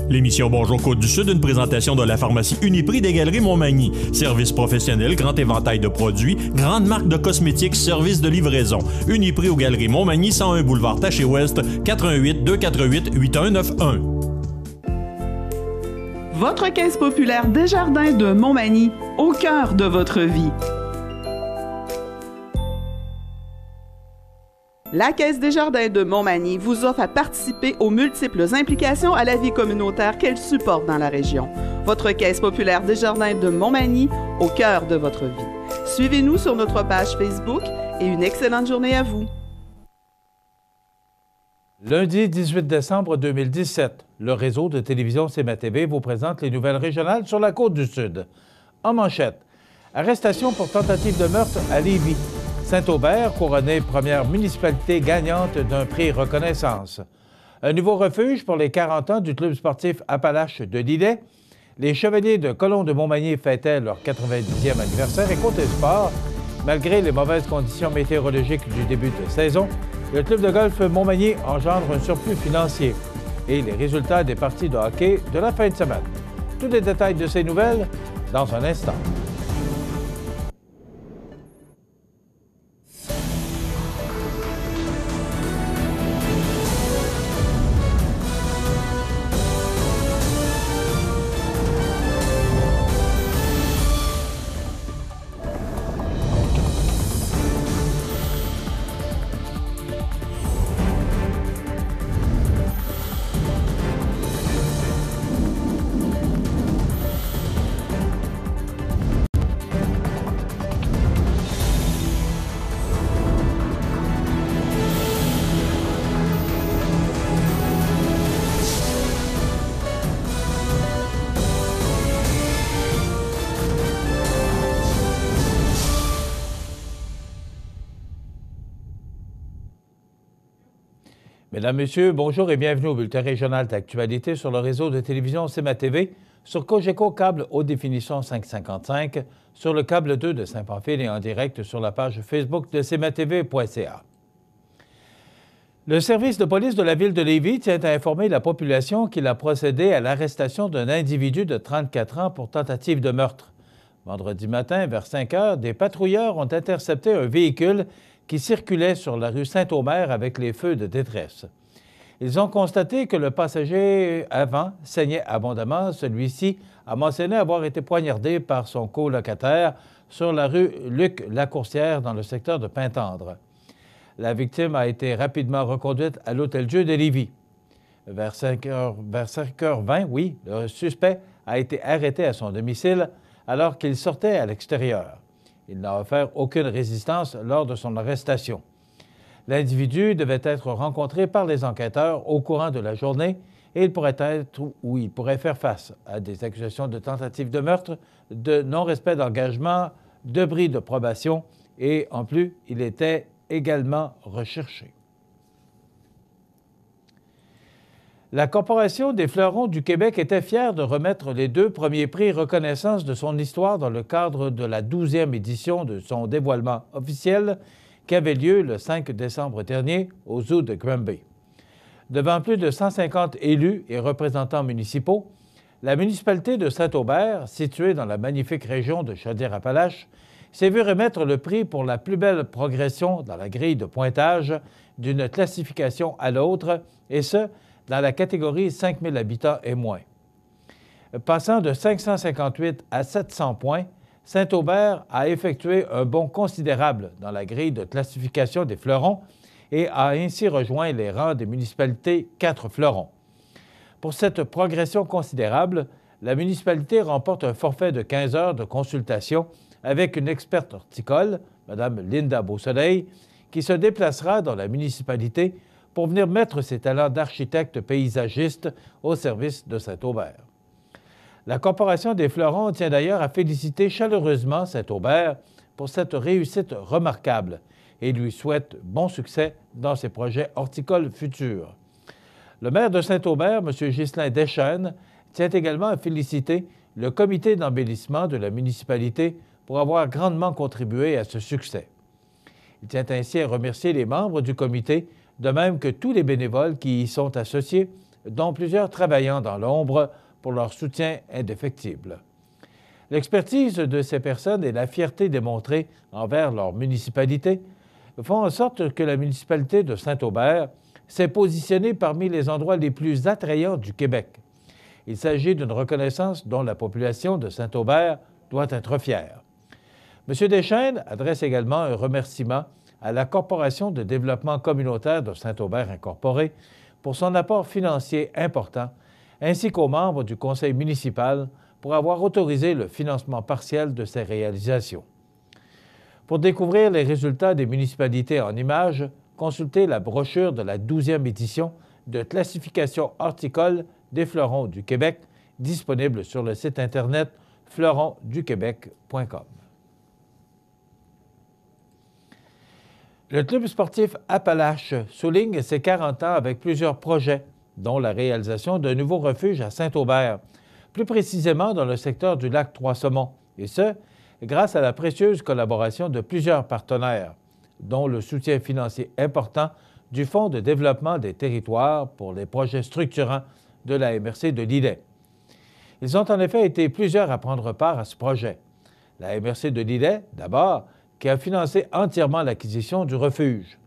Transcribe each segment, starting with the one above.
L'émission Bonjour Côte-du-Sud, une présentation de la pharmacie Uniprix des Galeries Montmagny. Service professionnel, grand éventail de produits, grande marque de cosmétiques, service de livraison. Uniprix aux Galeries Montmagny, 101 boulevard Taché-Ouest, 88 248 8191. Votre caisse populaire Desjardins de Montmagny, au cœur de votre vie. La Caisse Desjardins de Montmagny vous offre à participer aux multiples implications à la vie communautaire qu'elle supporte dans la région. Votre Caisse populaire Desjardins de Montmagny, au cœur de votre vie. Suivez-nous sur notre page Facebook et une excellente journée à vous. Lundi 18 décembre 2017, le réseau de télévision CMA-TV vous présente les nouvelles régionales sur la Côte-du-Sud. En manchette, arrestation pour tentative de meurtre à Lévis. Saint-Aubert, couronnée première municipalité gagnante d'un prix reconnaissance. Un nouveau refuge pour les 40 ans du club sportif Appalaches de Lillet. Les Chevaliers de Colomb de Montmagny fêtaient leur 90e anniversaire et côté sport, malgré les mauvaises conditions météorologiques du début de saison, le club de golf Montmagny engendre un surplus financier et les résultats des parties de hockey de la fin de semaine. Tous les détails de ces nouvelles dans un instant. Mesdames, Messieurs, bonjour et bienvenue au bulletin régional d'actualité sur le réseau de télévision CMA-TV, sur Cogeco Câble haute définition 555, sur le câble 2 de Saint-Pamphile et en direct sur la page Facebook de cmatv.ca. Le service de police de la ville de Lévis tient à informer la population qu'il a procédé à l'arrestation d'un individu de 34 ans pour tentative de meurtre. Vendredi matin, vers 5 heures, des patrouilleurs ont intercepté un véhicule qui circulait sur la rue Saint-Omer avec les feux de détresse. Ils ont constaté que le passager avant saignait abondamment. Celui-ci a mentionné avoir été poignardé par son colocataire sur la rue Luc-Lacourcière dans le secteur de Pintendre. La victime a été rapidement reconduite à l'Hôtel-Dieu de Lévis. Vers 5h20, le suspect a été arrêté à son domicile alors qu'il sortait à l'extérieur. Il n'a offert aucune résistance lors de son arrestation. L'individu devait être rencontré par les enquêteurs au courant de la journée et il pourrait faire face à des accusations de tentative de meurtre, de non-respect d'engagement, de bris de probation et, en plus, il était également recherché. La Corporation des fleurons du Québec était fière de remettre les 2 premiers prix reconnaissance de son histoire dans le cadre de la 12e édition de son dévoilement officiel qui avait lieu le 5 décembre dernier au Zoo de Granby. Devant plus de 150 élus et représentants municipaux, la municipalité de Saint-Aubert, située dans la magnifique région de Chaudière-Appalaches, s'est vue remettre le prix pour la plus belle progression dans la grille de pointage d'une classification à l'autre, et ce, dans la catégorie 5 000 habitants et moins. Passant de 558 à 700 points, Saint-Aubert a effectué un bond considérable dans la grille de classification des fleurons et a ainsi rejoint les rangs des municipalités 4 fleurons. Pour cette progression considérable, la municipalité remporte un forfait de 15 heures de consultation avec une experte horticole, Mme Linda Beausoleil, qui se déplacera dans la municipalité pour venir mettre ses talents d'architecte paysagiste au service de Saint-Aubert. La Corporation des fleurons tient d'ailleurs à féliciter chaleureusement Saint-Aubert pour cette réussite remarquable et lui souhaite bon succès dans ses projets horticoles futurs. Le maire de Saint-Aubert, M. Ghislain Deschênes, tient également à féliciter le comité d'embellissement de la municipalité pour avoir grandement contribué à ce succès. Il tient ainsi à remercier les membres du comité, de même que tous les bénévoles qui y sont associés, dont plusieurs travaillant dans l'ombre pour leur soutien indéfectible. L'expertise de ces personnes et la fierté démontrée envers leur municipalité font en sorte que la municipalité de Saint-Aubert s'est positionnée parmi les endroits les plus attrayants du Québec. Il s'agit d'une reconnaissance dont la population de Saint-Aubert doit être fière. M. Deschênes adresse également un remerciement à la Corporation de développement communautaire de Saint-Aubert incorporée pour son apport financier important, ainsi qu'aux membres du conseil municipal pour avoir autorisé le financement partiel de ces réalisations. Pour découvrir les résultats des municipalités en images, consultez la brochure de la 12e édition de classification horticole des fleurons du Québec, disponible sur le site Internet fleuronduquebec.com. Le club sportif Appalaches souligne ses 40 ans avec plusieurs projets, dont la réalisation d'un nouveau refuge à Saint-Aubert, plus précisément dans le secteur du lac Trois-Saumons, et ce, grâce à la précieuse collaboration de plusieurs partenaires, dont le soutien financier important du Fonds de développement des territoires pour les projets structurants de la MRC de Lillet. Ils ont en effet été plusieurs à prendre part à ce projet. La MRC de Lillet, d'abord, qui a financé entièrement l'acquisition du refuge.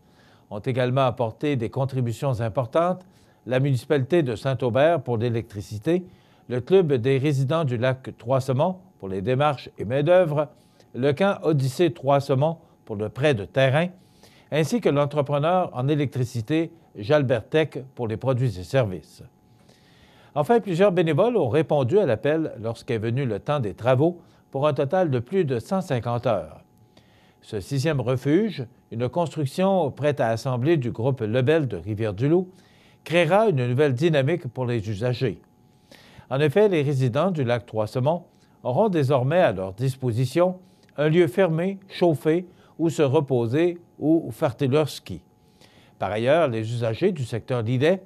Ont également apporté des contributions importantes la municipalité de Saint-Aubert pour l'électricité, le Club des résidents du lac Trois-Saumons pour les démarches et main-d'œuvre, le camp Odyssée Trois-Saumons pour le prêt de terrain, ainsi que l'entrepreneur en électricité Jalbertech pour les produits et services. Enfin, plusieurs bénévoles ont répondu à l'appel lorsqu'est venu le temps des travaux pour un total de plus de 150 heures. Ce 6e refuge, une construction prête à assembler du groupe Lebel de Rivière-du-Loup, créera une nouvelle dynamique pour les usagers. En effet, les résidents du lac Trois-Saumons auront désormais à leur disposition un lieu fermé, chauffé, où se reposer ou farter leur ski. Par ailleurs, les usagers du secteur Lillet,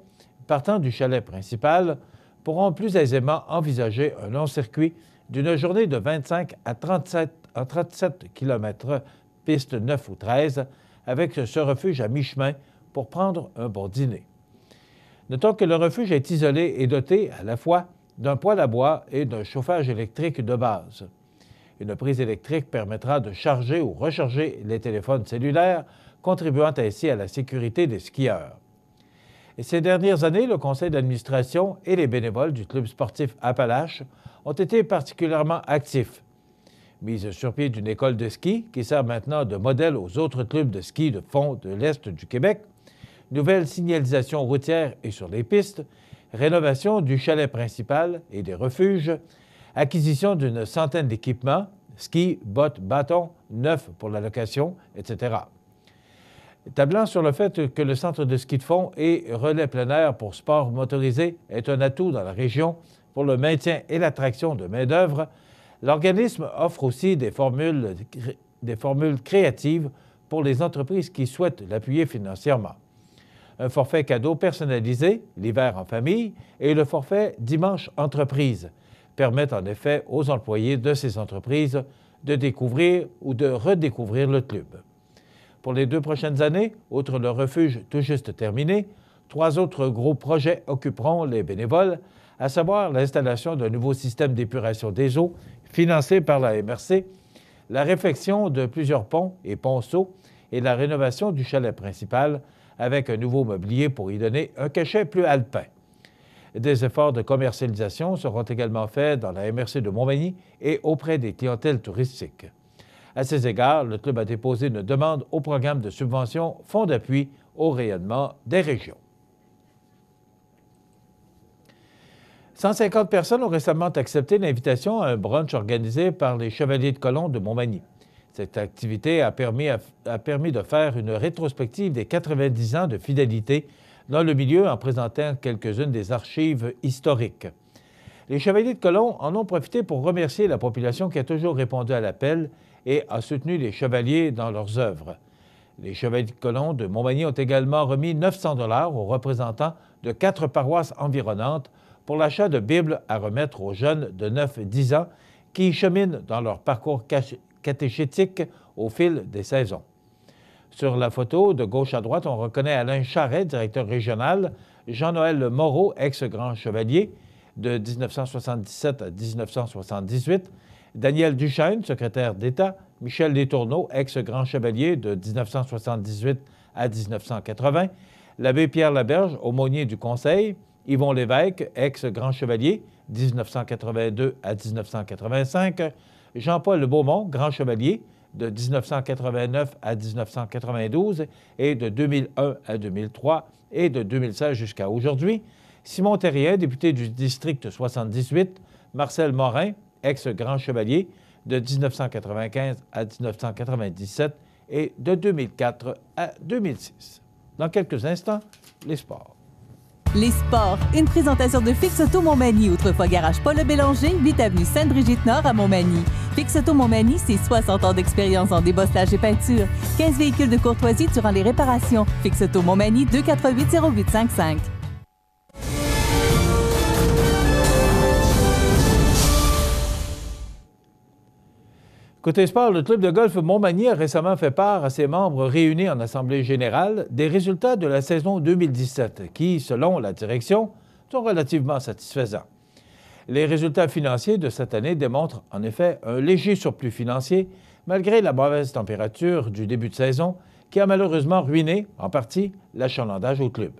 partant du chalet principal, pourront plus aisément envisager un long circuit d'une journée de 25 à 37 km piste 9 ou 13, avec ce refuge à mi-chemin pour prendre un bon dîner. Notons que le refuge est isolé et doté à la fois d'un poêle à bois et d'un chauffage électrique de base. Une prise électrique permettra de charger ou recharger les téléphones cellulaires, contribuant ainsi à la sécurité des skieurs. Et ces dernières années, le conseil d'administration et les bénévoles du club sportif Appalaches ont été particulièrement actifs. Mise sur pied d'une école de ski qui sert maintenant de modèle aux autres clubs de ski de fond de l'Est du Québec, nouvelle signalisation routière et sur les pistes, rénovation du chalet principal et des refuges, acquisition d'une centaine d'équipements, ski, bottes, bâtons, neufs pour la location, etc. Tablant sur le fait que le centre de ski de fond et relais plein air pour sport motorisé est un atout dans la région pour le maintien et l'attraction de main-d'œuvre, l'organisme offre aussi des formules créatives pour les entreprises qui souhaitent l'appuyer financièrement. Un forfait cadeau personnalisé, l'hiver en famille, et le forfait dimanche entreprise permettent en effet aux employés de ces entreprises de découvrir ou de redécouvrir le club. Pour les 2 prochaines années, outre le refuge tout juste terminé, 3 autres gros projets occuperont les bénévoles, à savoir l'installation d'un nouveau système d'épuration des eaux financé par la MRC, la réfection de plusieurs ponts et ponceaux et la rénovation du chalet principal avec un nouveau mobilier pour y donner un cachet plus alpin. Des efforts de commercialisation seront également faits dans la MRC de Montmagny et auprès des clientèles touristiques. À ces égards, le club a déposé une demande au programme de subvention Fonds d'appui au rayonnement des régions. 150 personnes ont récemment accepté l'invitation à un brunch organisé par les Chevaliers de Colomb de Montmagny. Cette activité a permis de faire une rétrospective des 90 ans de fidélité dans le milieu en présentant quelques-unes des archives historiques. Les Chevaliers de Colomb en ont profité pour remercier la population qui a toujours répondu à l'appel et a soutenu les Chevaliers dans leurs œuvres. Les Chevaliers de Colomb de Montmagny ont également remis 900 $ aux représentants de 4 paroisses environnantes pour l'achat de Bibles à remettre aux jeunes de 9-10 ans qui cheminent dans leur parcours catéchétique au fil des saisons. Sur la photo, de gauche à droite, on reconnaît Alain Charret, directeur régional Jean-Noël Moreau, ex-grand chevalier, de 1977 à 1978, Daniel Duchesne, secrétaire d'État, Michel Letourneau, ex-grand chevalier, de 1978 à 1980, l'abbé Pierre Laberge, aumônier du Conseil, Yvon Lévesque, ex-grand chevalier, 1982 à 1985, Jean-Paul Beaumont, grand chevalier, de 1989 à 1992 et de 2001 à 2003 et de 2016 jusqu'à aujourd'hui, Simon Terrien, député du district 78, Marcel Morin, ex-grand chevalier, de 1995 à 1997 et de 2004 à 2006. Dans quelques instants, les sports. Les sports, une présentation de Fix Auto Montmagny, autrefois garage Paul Bélanger, 8 avenue Sainte-Brigitte-Nord à Montmagny. Fix Auto Montmagny, c'est 60 ans d'expérience en débosselage et peinture. 15 véhicules de courtoisie durant les réparations. Fix Auto Montmagny, 248-0855. Côté sport, le club de golf Montmagny a récemment fait part à ses membres réunis en Assemblée générale des résultats de la saison 2017 qui, selon la direction, sont relativement satisfaisants. Les résultats financiers de cette année démontrent en effet un léger surplus financier malgré la mauvaise température du début de saison qui a malheureusement ruiné, en partie, l'achalandage au club.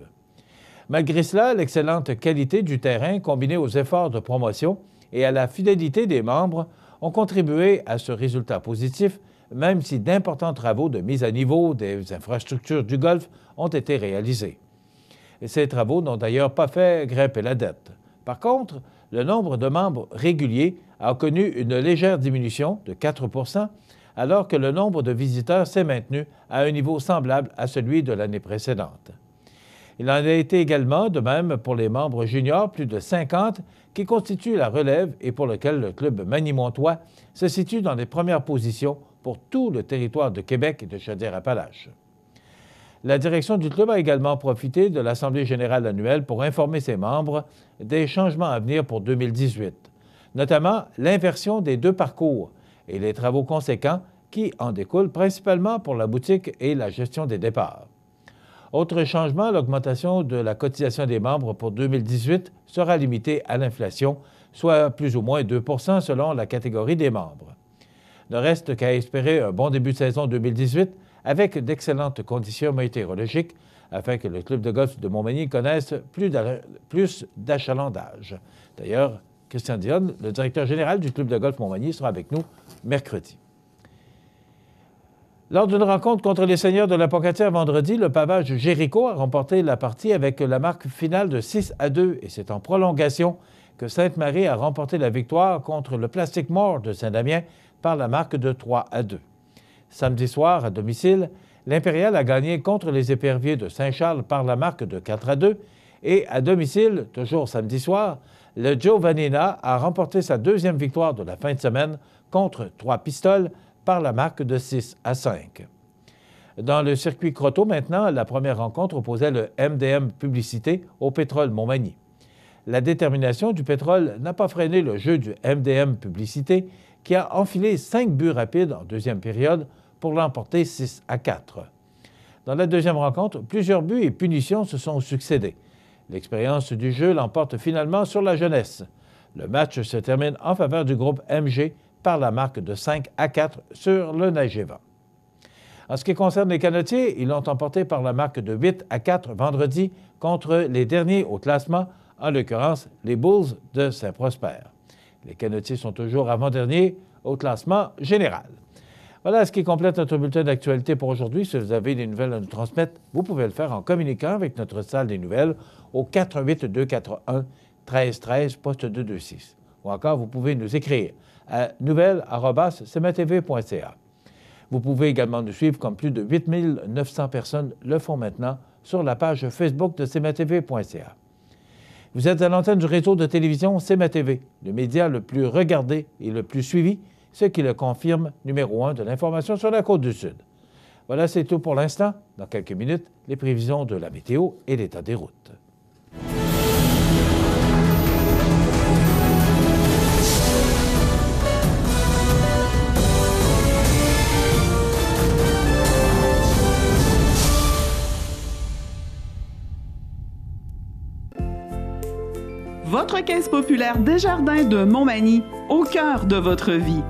Malgré cela, l'excellente qualité du terrain combinée aux efforts de promotion et à la fidélité des membres ont contribué à ce résultat positif, même si d'importants travaux de mise à niveau des infrastructures du golf ont été réalisés. Et ces travaux n'ont d'ailleurs pas fait grimper la dette. Par contre, le nombre de membres réguliers a connu une légère diminution de 4 %, alors que le nombre de visiteurs s'est maintenu à un niveau semblable à celui de l'année précédente. Il en a été également de même pour les membres juniors, plus de 50, qui constituent la relève et pour lequel le club magny-montois se situe dans les premières positions pour tout le territoire de Québec et de Chaudière-Appalaches. La direction du club a également profité de l'Assemblée générale annuelle pour informer ses membres des changements à venir pour 2018, notamment l'inversion des 2 parcours et les travaux conséquents qui en découlent principalement pour la boutique et la gestion des départs. Autre changement, l'augmentation de la cotisation des membres pour 2018 sera limitée à l'inflation, soit plus ou moins 2 % selon la catégorie des membres. Ne reste qu'à espérer un bon début de saison 2018 avec d'excellentes conditions météorologiques afin que le club de golf de Montmagny connaisse plus d'achalandage. D'ailleurs, Christian Dionne, le directeur général du club de golf Montmagny, sera avec nous mercredi. Lors d'une rencontre contre les Seigneurs de la Pocatière vendredi, le pavage Jéricho a remporté la partie avec la marque finale de 6-2 et c'est en prolongation que Sainte-Marie a remporté la victoire contre le Plastic More de Saint-Damien par la marque de 3-2. Samedi soir, à domicile, l'Impérial a gagné contre les Éperviers de Saint-Charles par la marque de 4-2 et à domicile, toujours samedi soir, le Giovannina a remporté sa 2e victoire de la fin de semaine contre 3 Pistoles par la marque de 6-5. Dans le circuit Croteau, maintenant, la première rencontre opposait le MDM Publicité au Pétrole Montmagny. La détermination du Pétrole n'a pas freiné le jeu du MDM Publicité qui a enfilé 5 buts rapides en 2e période pour l'emporter 6-4. Dans la 2e rencontre, plusieurs buts et punitions se sont succédés. L'expérience du jeu l'emporte finalement sur la jeunesse. Le match se termine en faveur du groupe MG par la marque de 5-4 sur le Nagevan. En ce qui concerne les canotiers, ils l'ont emporté par la marque de 8-4 vendredi contre les derniers au classement, en l'occurrence les Bulls de Saint-Prosper. Les canotiers sont toujours avant-derniers au classement général. Voilà ce qui complète notre bulletin d'actualité pour aujourd'hui. Si vous avez des nouvelles à nous transmettre, vous pouvez le faire en communiquant avec notre salle des nouvelles au 418-241-1313, poste 226. Ou encore, vous pouvez nous écrire à nouvelles@cmatv.ca. Vous pouvez également nous suivre comme plus de 8 900 personnes le font maintenant sur la page Facebook de cmatv.ca. Vous êtes à l'antenne du réseau de télévision CMA-TV, le média le plus regardé et le plus suivi, ce qui le confirme numéro 1 de l'information sur la Côte-du-Sud. Voilà, c'est tout pour l'instant. Dans quelques minutes, les prévisions de la météo et l'état des routes. votre Caisse populaire Desjardins de Montmagny, au cœur de votre vie.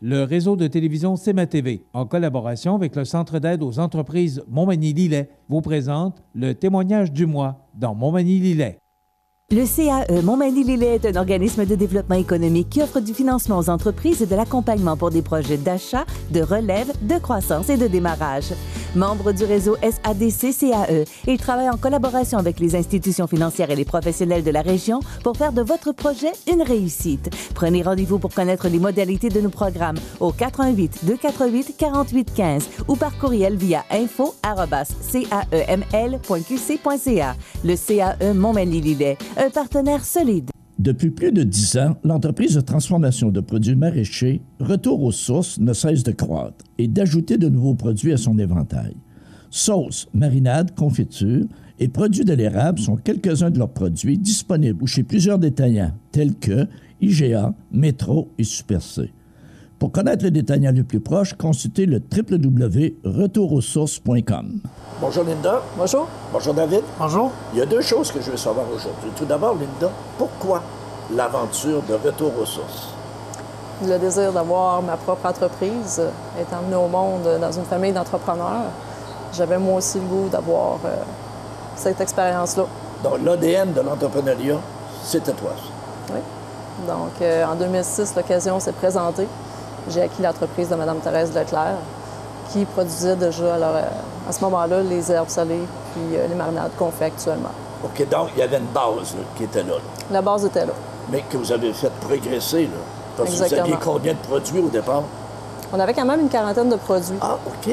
Le réseau de télévision CMA-TV, en collaboration avec le Centre d'aide aux entreprises Montmagny-Lillet, vous présente le témoignage du mois dans Montmagny-Lillet. Le CAE Montmagny-Lillet est un organisme de développement économique qui offre du financement aux entreprises et de l'accompagnement pour des projets d'achat, de relève, de croissance et de démarrage. Membre du réseau SADC-CAE, il travaille en collaboration avec les institutions financières et les professionnels de la région pour faire de votre projet une réussite. Prenez rendez-vous pour connaître les modalités de nos programmes au 418-248-4815 ou par courriel via info@caeml.qc.ca. Le CAE Montmagny-Lillet, un partenaire solide. Depuis plus de 10 ans, l'entreprise de transformation de produits maraîchers Retour aux sources ne cesse de croître et d'ajouter de nouveaux produits à son éventail. Sauces, marinades, confitures et produits de l'érable sont quelques-uns de leurs produits disponibles chez plusieurs détaillants tels que IGA, Métro et Super C. Pour connaître les détaillants les plus proches, consultez le www.retourauxsources.com. Bonjour Linda. Bonjour. Bonjour David. Bonjour. Il y a deux choses que je veux savoir aujourd'hui. Tout d'abord, Linda, pourquoi l'aventure de Retour aux sources? Le désir d'avoir ma propre entreprise, étant venu au monde dans une famille d'entrepreneurs, j'avais moi aussi le goût d'avoir cette expérience-là. Donc l'ADN de l'entrepreneuriat, c'était toi. Oui. Donc en 2006, l'occasion s'est présentée. J'ai acquis l'entreprise de Mme Thérèse Leclerc, qui produisait déjà à ce moment-là les herbes salées puis les marinades qu'on fait actuellement. OK, donc il y avait une base là, qui était là. La base était là. Mais que vous avez fait progresser, là. Parce Exactement. que vous aviez combien de produits au départ? On avait quand même une quarantaine de produits. Ah, OK.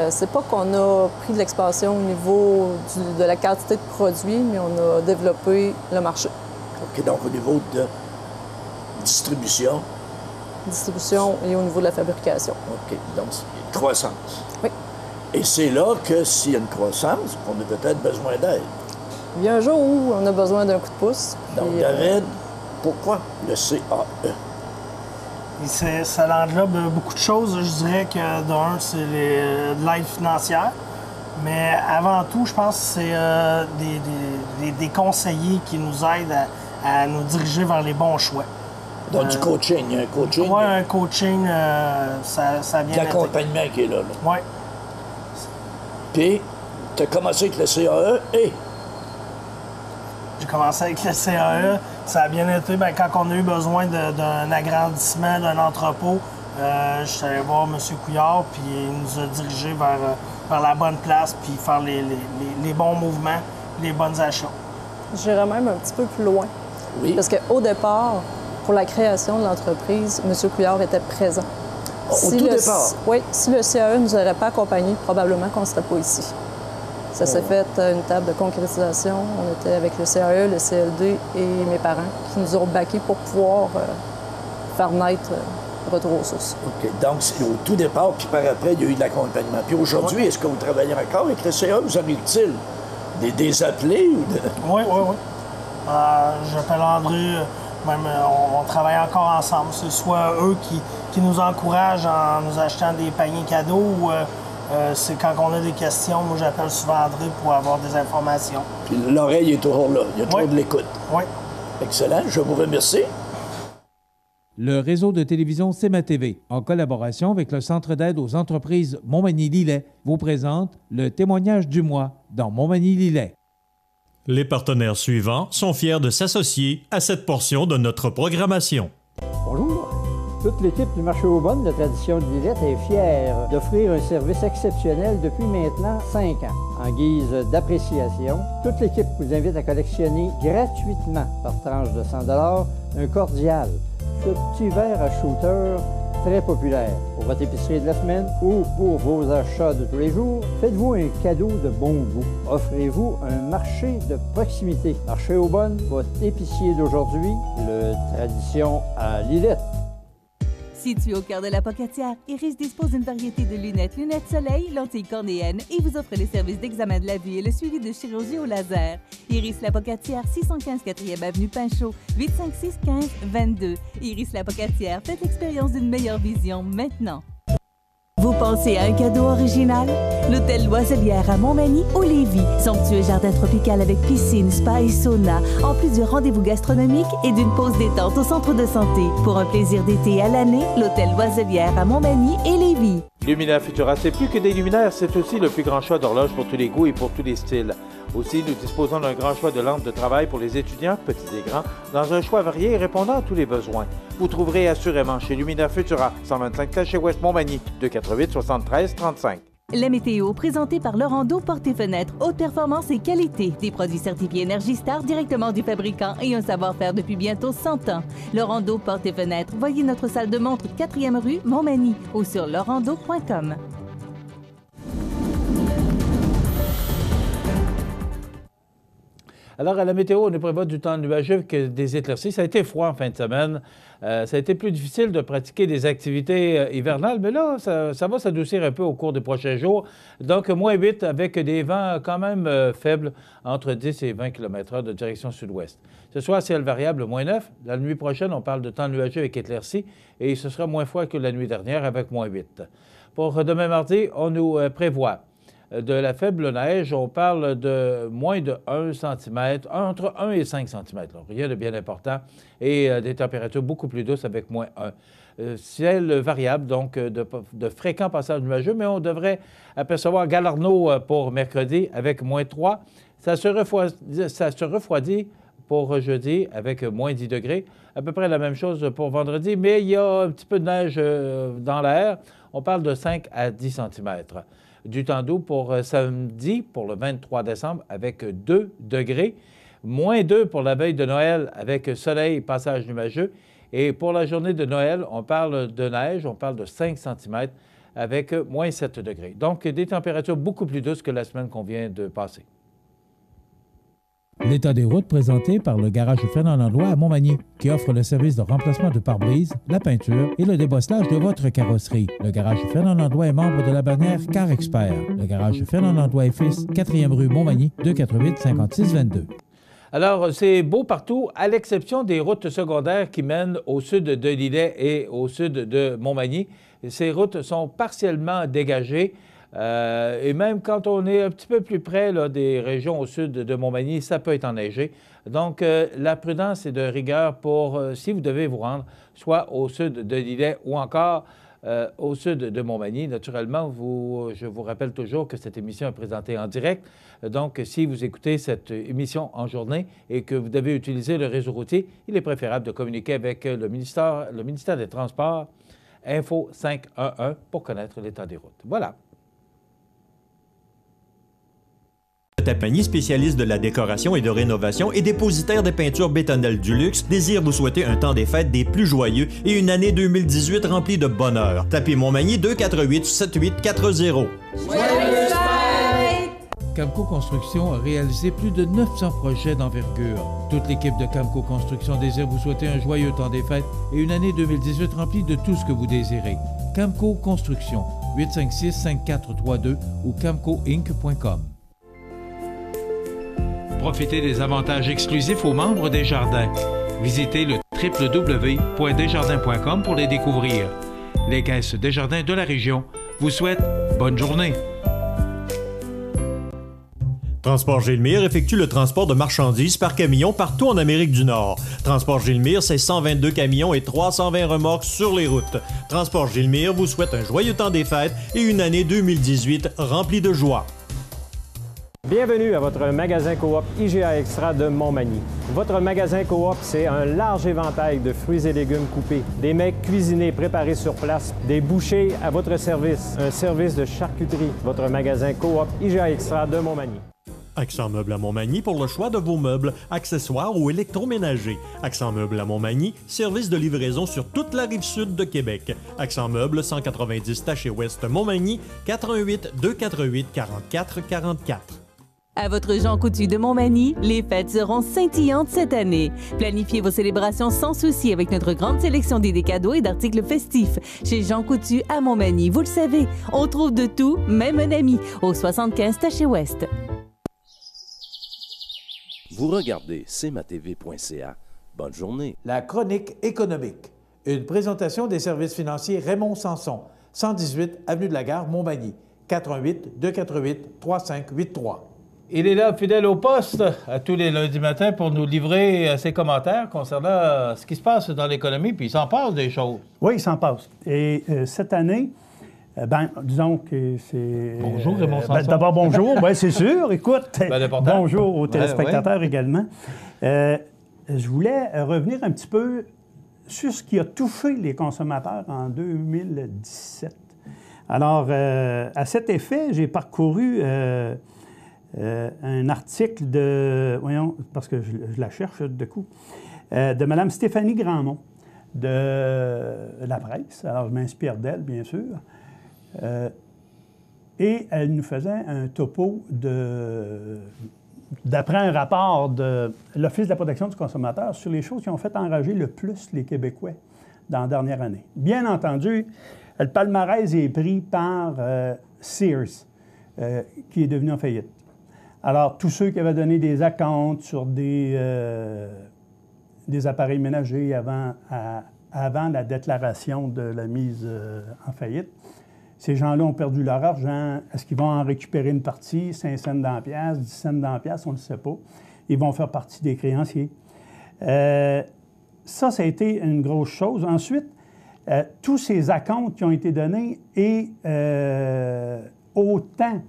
C'est pas qu'on a pris de l'expansion au niveau de la quantité de produits, mais on a développé le marché. OK, donc au niveau de distribution. Distribution et au niveau de la fabrication. OK, donc c'est une croissance. Oui. Et c'est là que s'il y a une croissance, on a peut-être besoin d'aide. Il y a un jour où on a besoin d'un coup de pouce. Donc, puis, David, pourquoi le CAE? Ça englobe beaucoup de choses. Je dirais que d'un, c'est de l'aide financière. Mais avant tout, je pense que c'est des conseillers qui nous aident à nous diriger vers les bons choix. Donc, du coaching, il y a un coaching. Oui, un coaching, ça vient. L'accompagnement qui est là. Oui. Puis, tu as commencé avec le CAE et. J'ai commencé avec le CAE. Ça a bien été. Bien, quand on a eu besoin d'un agrandissement d'un entrepôt, je suis allé voir M. Couillard, puis il nous a dirigés vers la bonne place, puis faire les bons mouvements, les bons achats. J'irais même un petit peu plus loin. Oui. Parce qu'au départ, pour la création de l'entreprise, M. Couillard était présent. Au tout départ? Oui. Si le CAE ne nous aurait pas accompagnés, probablement qu'on ne serait pas ici. Ça s'est fait une table de concrétisation. On était avec le CAE, le CLD et mes parents qui nous ont backés pour pouvoir faire naître Retour aux sources. OK. Donc, c'est au tout départ, puis par après, il y a eu de l'accompagnement. Puis aujourd'hui, est-ce que vous travaillez encore avec le CAE? Vous arrive-t-il des appelés ou de... Oui. J'appelle André, même on travaille encore ensemble. C'est soit eux qui nous encouragent en nous achetant des paniers cadeaux ou c'est quand on a des questions, moi j'appelle souvent André pour avoir des informations. Puis l'oreille est toujours là, il y a toujours de l'écoute. Oui. Excellent, je vous remercie. Le réseau de télévision CMA-TV, en collaboration avec le Centre d'aide aux entreprises Montmagny-Lillet, vous présente le témoignage du mois dans Montmagny-Lillet. Les partenaires suivants sont fiers de s'associer à cette portion de notre programmation. Bonjour. Toute l'équipe du marché aux bonnes de Tradition de Lillet est fière d'offrir un service exceptionnel depuis maintenant 5 ans. En guise d'appréciation, toute l'équipe vous invite à collectionner gratuitement par tranche de 100 $ un cordial, ce petit verre à shooter très populaire. Pour votre épicerie de la semaine ou pour vos achats de tous les jours, faites-vous un cadeau de bon goût. Offrez-vous un marché de proximité. Marché aux bonnes, votre épicier d'aujourd'hui, le Tradition à Lillet. Situé au cœur de la Pocatière, Iris dispose d'une variété de lunettes soleil, lentilles cornéennes et vous offre les services d'examen de la vue et le suivi de chirurgie au laser. Iris la Pocatière, 615 4e avenue Pinchot, 856 15 22. Iris la Pocatière, faites l'expérience d'une meilleure vision maintenant. Vous Pensez à un cadeau original? L'Hôtel Loiselière à Montmagny ou Lévis. Somptueux jardin tropical avec piscine, spa et sauna, en plus de rendez-vous gastronomiques et d'une pause détente au centre de santé. Pour un plaisir d'été à l'année, l'Hôtel Loiselière à Montmagny et Lévis. Luminaire Futura, c'est plus que des luminaires, c'est aussi le plus grand choix d'horloges pour tous les goûts et pour tous les styles. Aussi, nous disposons d'un grand choix de lampes de travail pour les étudiants, petits et grands, dans un choix varié et répondant à tous les besoins. Vous trouverez assurément chez Luminaire Futura, 125 Taché Ouest Montmagny, 248 73 35. La météo, présentée par Lorando Portes et Fenêtres. Haute performance et qualité. Des produits certifiés Énergie Star directement du fabricant et un savoir-faire depuis bientôt 100 ans. Lorando Portes et Fenêtres. Voyez notre salle de montre 4e rue Montmagny ou sur lorando.com. Alors, à la météo, on prévoit du temps nuageux avec des éclaircies. Ça a été froid en fin de semaine. Ça a été plus difficile de pratiquer des activités hivernales, mais là, ça va s'adoucir un peu au cours des prochains jours. Donc, moins 8 avec des vents quand même faibles, entre 10 et 20 km/h de direction sud-ouest. Ce soir, ciel variable, moins 9. La nuit prochaine, on parle de temps nuageux avec éclaircies et ce sera moins froid que la nuit dernière avec moins 8. Pour demain mardi, on nous prévoit de la faible neige, on parle de moins de 1 cm, entre 1 et 5 cm, là, rien de bien important, et des températures beaucoup plus douces avec moins 1. Ciel variable, donc de fréquents passages nuageux, mais on devrait apercevoir Galarno pour mercredi avec moins 3. Ça se refroidit pour jeudi avec moins 10 degrés. À peu près la même chose pour vendredi, mais il y a un petit peu de neige dans l'air. On parle de 5 à 10 cm. Du temps doux pour samedi, pour le 23 décembre, avec 2 degrés. Moins 2 pour la veille de Noël, avec soleil et passage nuageux. Et pour la journée de Noël, on parle de neige, on parle de 5 cm, avec moins 7 degrés. Donc, des températures beaucoup plus douces que la semaine qu'on vient de passer. L'état des routes présenté par le garage Fernand Landlois à Montmagny, qui offre le service de remplacement de pare-brise, la peinture et le débosselage de votre carrosserie. Le garage Fernand Landlois est membre de la bannière Car Expert. Le garage Fernand Landlois et Fils, 4e rue Montmagny, 248 56 22. Alors, c'est beau partout, à l'exception des routes secondaires qui mènent au sud de Lillet et au sud de Montmagny. Ces routes sont partiellement dégagées. Et même quand on est un petit peu plus près là, des régions au sud de Montmagny, ça peut être enneigé. Donc, la prudence est de rigueur pour, si vous devez vous rendre, soit au sud de Lillet ou encore au sud de Montmagny. Naturellement, je vous rappelle toujours que cette émission est présentée en direct. Donc, si vous écoutez cette émission en journée et que vous devez utiliser le réseau routier, il est préférable de communiquer avec le ministère des Transports, Info 511, pour connaître l'état des routes. Voilà. Tapani, spécialiste de la décoration et de rénovation et dépositaire des peintures bétonnelles du luxe, désire vous souhaiter un temps des fêtes des plus joyeux et une année 2018 remplie de bonheur. Tapez Montmagny 248 7840. Camco Construction a réalisé plus de 900 projets d'envergure. Toute l'équipe de Camco Construction désire vous souhaiter un joyeux temps des fêtes et une année 2018 remplie de tout ce que vous désirez. Camco Construction, 856-5432 ou camcoinc.com. Profitez des avantages exclusifs aux membres des Jardins. Visitez le www.desjardins.com pour les découvrir. Les caisses Desjardins de la région vous souhaitent bonne journée. Transport Gilmire effectue le transport de marchandises par camion partout en Amérique du Nord. Transport Gilmire, c'est 122 camions et 320 remorques sur les routes. Transport Gilmire vous souhaite un joyeux temps des fêtes et une année 2018 remplie de joie. Bienvenue à votre magasin Coop IGA Extra de Montmagny. Votre magasin Coop, c'est un large éventail de fruits et légumes coupés, des mets cuisinés préparés sur place, des bouchées à votre service, un service de charcuterie. Votre magasin Coop IGA Extra de Montmagny. Accent Meubles à Montmagny pour le choix de vos meubles, accessoires ou électroménagers. Accent Meubles à Montmagny, service de livraison sur toute la rive sud de Québec. Accent Meubles, 190 Taché Ouest Montmagny, 418 248 44 44. À votre Jean Coutu de Montmagny, les fêtes seront scintillantes cette année. Planifiez vos célébrations sans souci avec notre grande sélection d'idées cadeaux et d'articles festifs. Chez Jean Coutu à Montmagny, vous le savez, on trouve de tout, même un ami, au 75 Taché Ouest. Vous regardez cmatv.ca. Bonne journée. La chronique économique. Une présentation des services financiers Raymond Sanson. 118 Avenue de la Gare, Montmagny. 418-288-3583. Il est là, fidèle au poste, à tous les lundis matins pour nous livrer ses commentaires concernant ce qui se passe dans l'économie, puis il s'en passe des choses. Oui, il s'en passe. Et cette année, disons que c'est... Bonjour, Raymond Sanson. D'abord, bonjour, oui, c'est sûr. Écoute, bonjour aux téléspectateurs également. Je voulais revenir un petit peu sur ce qui a touché les consommateurs en 2017. Alors, à cet effet, j'ai parcouru un article de... Voyons, parce que je la cherche de coup. De Mme Stéphanie Grandmont, de La Presse. Alors, je m'inspire d'elle, bien sûr. Et elle nous faisait un topo d'après un rapport de l'Office de la protection du consommateur sur les choses qui ont fait enrager le plus les Québécois dans la dernière année. Bien entendu, le palmarès est pris par Sears, qui est devenu en faillite. Alors, tous ceux qui avaient donné des acomptes sur des appareils ménagers avant la déclaration de la mise en faillite, ces gens-là ont perdu leur argent. Est-ce qu'ils vont en récupérer une partie, 5 cents dans la pièce, 10 cents dans la pièce, on ne le sait pas. Ils vont faire partie des créanciers. Ça a été une grosse chose. Ensuite, tous ces acomptes qui ont été donnés et autant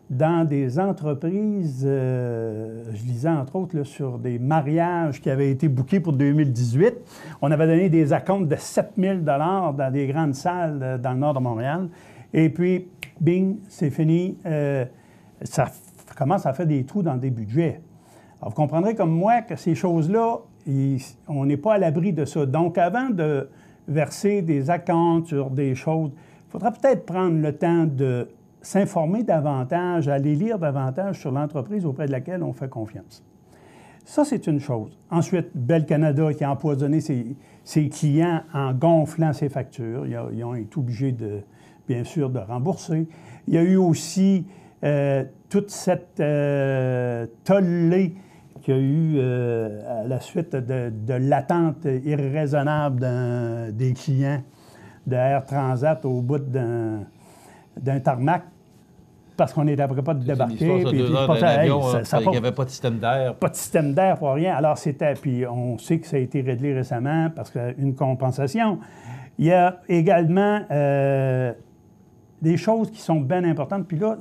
dans des entreprises, je lisais entre autres là, sur des mariages qui avaient été bookés pour 2018. On avait donné des acomptes de 7 000 $ dans des grandes salles dans le nord de Montréal. Et puis, bing, c'est fini. Ça commence à faire des trous dans des budgets. Alors, vous comprendrez comme moi que ces choses-là, on n'est pas à l'abri de ça. Donc, avant de verser des acomptes sur des choses, il faudra peut-être prendre le temps de s'informer davantage, aller lire davantage sur l'entreprise auprès de laquelle on fait confiance. Ça, c'est une chose. Ensuite, Bell Canada qui a empoisonné ses clients en gonflant ses factures. Ils ont été obligés, bien sûr, de rembourser. Il y a eu aussi toute cette tollée qu'il y a eu à la suite de l'attente irraisonnable des clients de Air Transat au bout d'un tarmac parce qu'on n'était pas de débarquer. Il n'y avait pas de système d'air. Pas de système d'air pour rien. Alors, puis on sait que ça a été réglé récemment parce qu'une compensation. Il y a également des choses qui sont bien importantes. Puis là,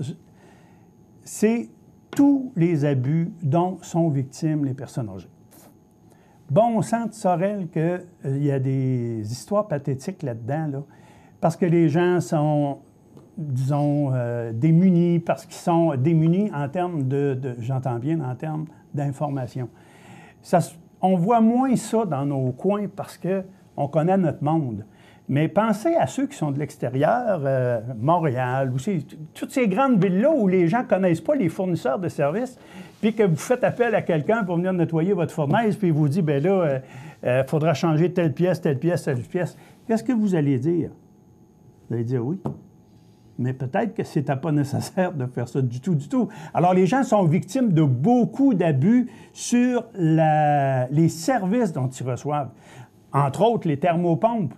c'est tous les abus dont sont victimes les personnes âgées. Bon sang de Sorel qu'il y a des histoires pathétiques là-dedans, là, parce que les gens sont, disons, démunis, parce qu'ils sont démunis en termes j'entends bien, en termes d'information. On voit moins ça dans nos coins parce qu'on connaît notre monde. Mais pensez à ceux qui sont de l'extérieur, Montréal, aussi, toutes ces grandes villes-là où les gens ne connaissent pas les fournisseurs de services, puis que vous faites appel à quelqu'un pour venir nettoyer votre fournaise, puis il vous dit, bien là, il faudra changer telle pièce, telle pièce, telle pièce. Qu'est-ce que vous allez dire? Vous allez dire oui. Mais peut-être que c'était pas nécessaire de faire ça du tout, du tout. Alors, les gens sont victimes de beaucoup d'abus sur les services dont ils reçoivent. Entre autres, les thermopompes.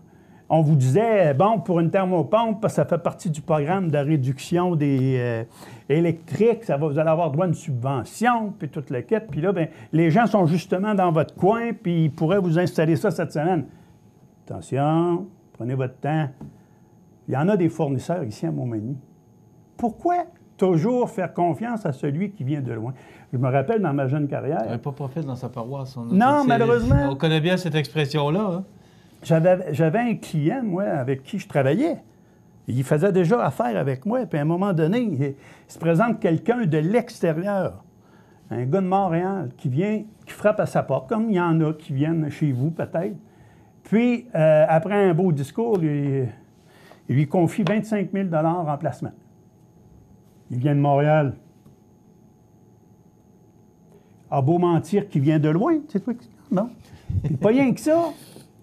On vous disait, bon, pour une thermopompe, ça fait partie du programme de réduction des électriques, vous allez avoir droit à une subvention, puis toute la quête. Puis là, bien, les gens sont justement dans votre coin, puis ils pourraient vous installer ça cette semaine. Attention, prenez votre temps. Il y en a des fournisseurs ici à Montmagny. Pourquoi toujours faire confiance à celui qui vient de loin? Je me rappelle dans ma jeune carrière... Il n'y avait pas prophète dans sa paroisse. Non, malheureusement. On connaît bien cette expression-là. Hein? J'avais un client, moi, avec qui je travaillais. Il faisait déjà affaire avec moi. Puis à un moment donné, il se présente quelqu'un de l'extérieur, un gars de Montréal, qui frappe à sa porte, comme il y en a qui viennent chez vous, peut-être. Puis, après un beau discours, il lui confie 25 000 $ en placement. Il vient de Montréal. A beau mentir qu'il vient de loin, tu sais quoi? Non. Puis pas rien que ça.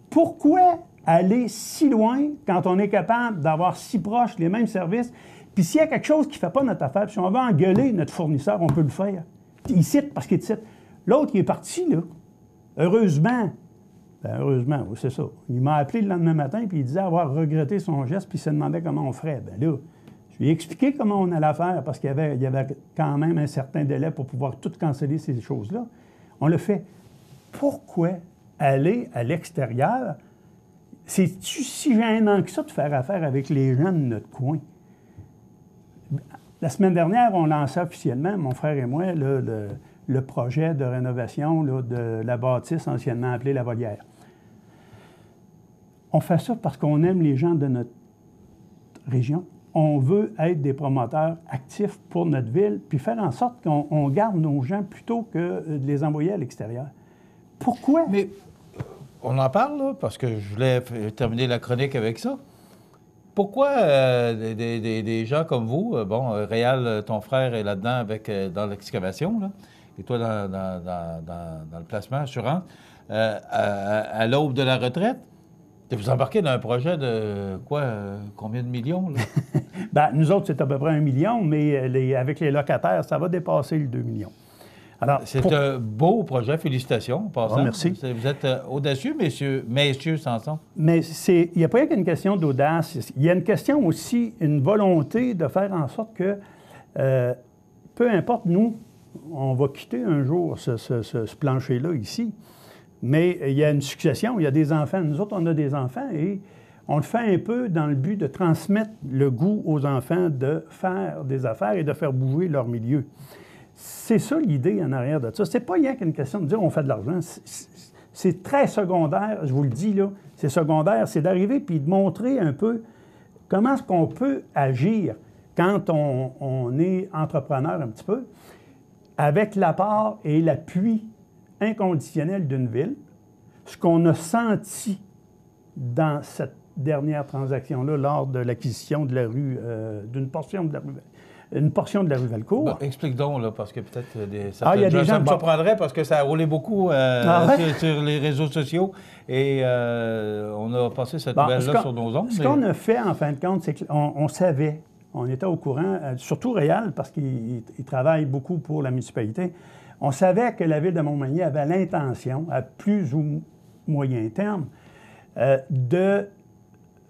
Pourquoi aller si loin quand on est capable d'avoir si proche les mêmes services? Puis s'il y a quelque chose qui ne fait pas notre affaire, puis si on veut engueuler notre fournisseur, on peut le faire. Il cite parce qu'il cite. L'autre, il est parti, là. Heureusement, Bien, heureusement, oui, c'est ça. Il m'a appelé le lendemain matin, puis il disait avoir regretté son geste, puis il se demandait comment on ferait. Bien là, je lui ai expliqué comment on allait faire, parce qu'il y avait quand même un certain délai pour pouvoir tout canceller ces choses-là. On le fait. Pourquoi aller à l'extérieur? C'est-tu si gênant que ça de faire affaire avec les gens de notre coin? La semaine dernière, on lançait officiellement, mon frère et moi, là, le projet de rénovation là, de la bâtisse anciennement appelée La Volière. On fait ça parce qu'on aime les gens de notre région. On veut être des promoteurs actifs pour notre ville, puis faire en sorte qu'on garde nos gens plutôt que de les envoyer à l'extérieur. Pourquoi? Mais on en parle, là, parce que je voulais terminer la chronique avec ça. Pourquoi des gens comme vous, Réal, ton frère est là-dedans dans l'excavation, là, et toi dans le placement assurance, à l'aube de la retraite, vous embarquez dans un projet de combien de millions? Là? Bien, nous autres, c'est à peu près 1 million, mais avec les locataires, ça va dépasser le 2 millions. Alors, c'est un beau projet, félicitations. En passant. Oh, merci. Vous êtes audacieux, messieurs Sanson. Mais il n'y a pas qu'une question d'audace. Il y a une question aussi, une volonté de faire en sorte que, peu importe, nous, on va quitter un jour ce plancher-là ici, mais il y a une succession, il y a des enfants. Nous autres, on a des enfants et on le fait un peu dans le but de transmettre le goût aux enfants de faire des affaires et de faire bouger leur milieu. C'est ça l'idée en arrière de ça. C'est pas rien qu'une question de dire on fait de l'argent. C'est très secondaire, je vous le dis là, c'est secondaire, c'est d'arriver puis de montrer un peu comment est-ce qu'on peut agir quand on est entrepreneur un petit peu, avec l'apport et l'appui inconditionnel d'une ville, ce qu'on a senti dans cette dernière transaction-là lors de l'acquisition de la rue, d'une portion de la rue. Une portion de la rue Valcourt. Bon, explique donc, là, parce que peut-être certains gens, ça me surprendrait parce que ça a roulé beaucoup sur les réseaux sociaux et on a passé cette nouvelle-là sur nos ondes. Ce qu'on a fait, en fin de compte, c'est qu'on savait, on était au courant, surtout Réal, parce qu'il travaille beaucoup pour la municipalité, on savait que la ville de Montmagny avait l'intention, à plus ou moyen terme, de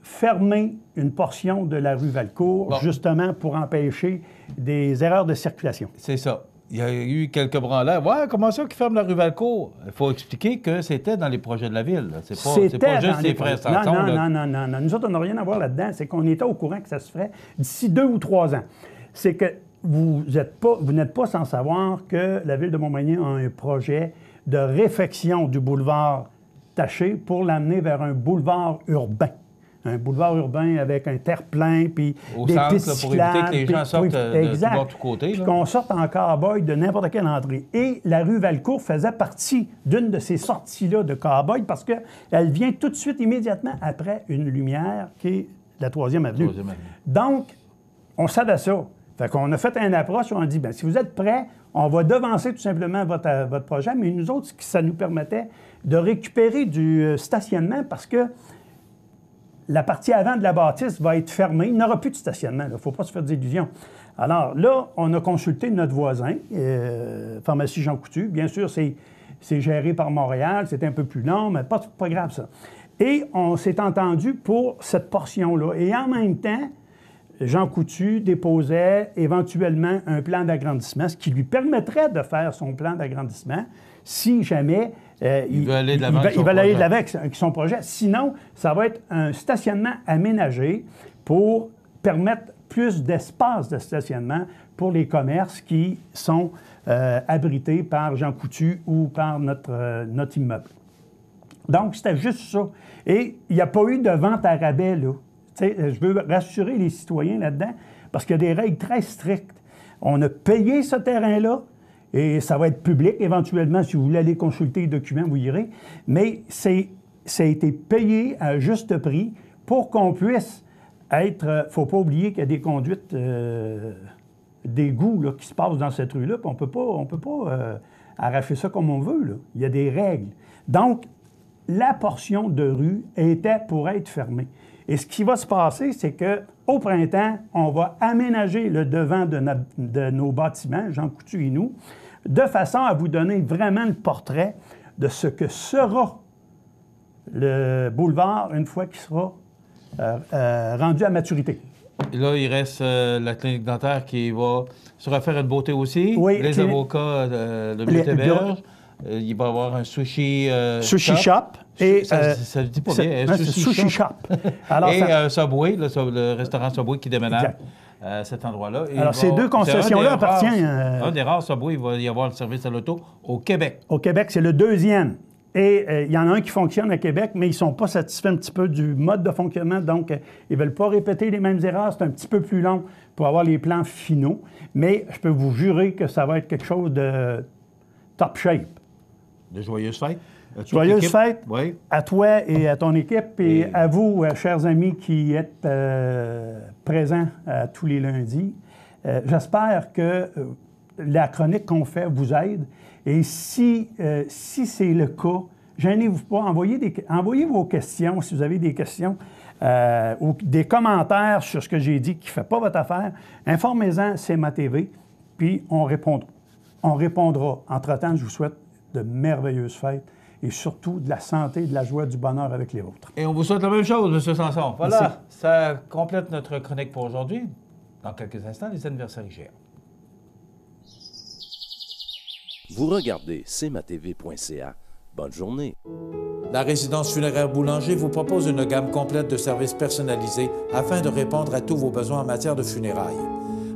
fermer une portion de la rue Valcourt, justement pour empêcher des erreurs de circulation. C'est ça. Il y a eu quelques branleurs. Ouais, comment ça qu'ils ferment la rue Valcourt? Il faut expliquer que c'était dans les projets de la ville. C'est pas juste les frères Sanson. Non. Nous autres, on n'a rien à voir là-dedans. C'est qu'on était au courant que ça se ferait d'ici 2 ou 3 ans. C'est que vous n'êtes pas sans savoir que la ville de Montmagny a un projet de réfection du boulevard Taché pour l'amener vers un boulevard urbain. Un boulevard urbain avec un terre-plein, puis des pistes cyclables. Pour éviter que les gens sortent de tous côtés. Puis qu'on sorte en cow-boy de n'importe quelle entrée. Et la rue Valcourt faisait partie d'une de ces sorties-là de cow-boy parce qu'elle vient tout de suite, immédiatement après une lumière qui est la 3e avenue. Donc, on savait ça. Fait qu'on a fait une approche où on a dit, bien, si vous êtes prêts, on va devancer tout simplement votre projet, mais nous autres, ça nous permettait de récupérer du stationnement parce que la partie avant de la bâtisse va être fermée. Il n'y aura plus de stationnement. Il ne faut pas se faire d'illusions. Alors là, on a consulté notre voisin, Pharmacie Jean Coutu. Bien sûr, c'est géré par Montréal. C'est un peu plus long, mais pas grave, ça. Et on s'est entendu pour cette portion-là. Et en même temps, Jean Coutu déposait éventuellement un plan d'agrandissement, ce qui lui permettrait de faire son plan d'agrandissement si jamais il veut aller de l'avant avec son projet. Sinon, ça va être un stationnement aménagé pour permettre plus d'espace de stationnement pour les commerces qui sont abrités par Jean Coutu ou par notre immeuble. Donc, c'était juste ça. Et il n'y a pas eu de vente à rabais, là. Je veux rassurer les citoyens là-dedans parce qu'il y a des règles très strictes. On a payé ce terrain-là et ça va être public éventuellement. Si vous voulez aller consulter les documents, vous irez. Mais ça a été payé à juste prix pour qu'on puisse être... Il ne faut pas oublier qu'il y a des conduites d'égouts qui se passent dans cette rue-là. On ne peut pas arracher ça comme on veut, là. Il y a des règles. Donc, la portion de rue était pour être fermée. Et ce qui va se passer, c'est qu'au printemps, on va aménager le devant de nos bâtiments, Jean Coutu et nous, de façon à vous donner vraiment le portrait de ce que sera le boulevard une fois qu'il sera rendu à maturité. Et là, il reste la clinique dentaire qui va se refaire une beauté aussi. Oui, les avocats de Mutéberge. Il va y avoir un sushi shop. Et ça ne dit pas bien. Sushi shop. Alors, et Subway, le restaurant Subway qui déménage à cet endroit-là. Et alors, ces deux concessions-là appartiennent... Un des rares Subway, il va y avoir le service à l'auto au Québec. Au Québec, c'est le deuxième. Et il y en a un qui fonctionne à Québec, mais ils ne sont pas satisfaits un petit peu du mode de fonctionnement. Donc, ils ne veulent pas répéter les mêmes erreurs. C'est un petit peu plus long pour avoir les plans finaux. Mais je peux vous jurer que ça va être quelque chose de top shape. De joyeuses fêtes. Joyeuses fêtes oui. À toi et à ton équipe et à vous, chers amis qui êtes présents tous les lundis. J'espère que la chronique qu'on fait vous aide. Et si c'est le cas, gênez-vous pas, envoyez vos questions si vous avez des questions ou des commentaires sur ce que j'ai dit qui ne fait pas votre affaire. Informez-en, c'est ma TV, puis on répondra. Entre-temps, je vous souhaite de merveilleuses fêtes et surtout de la santé, de la joie, du bonheur avec les vôtres. Et on vous souhaite la même chose, M. Sanson. Voilà, merci. Ça complète notre chronique pour aujourd'hui. Dans quelques instants, les anniversaires IGA. Vous regardez cmatv.ca. Bonne journée. La résidence funéraire Boulanger vous propose une gamme complète de services personnalisés afin de répondre à tous vos besoins en matière de funérailles.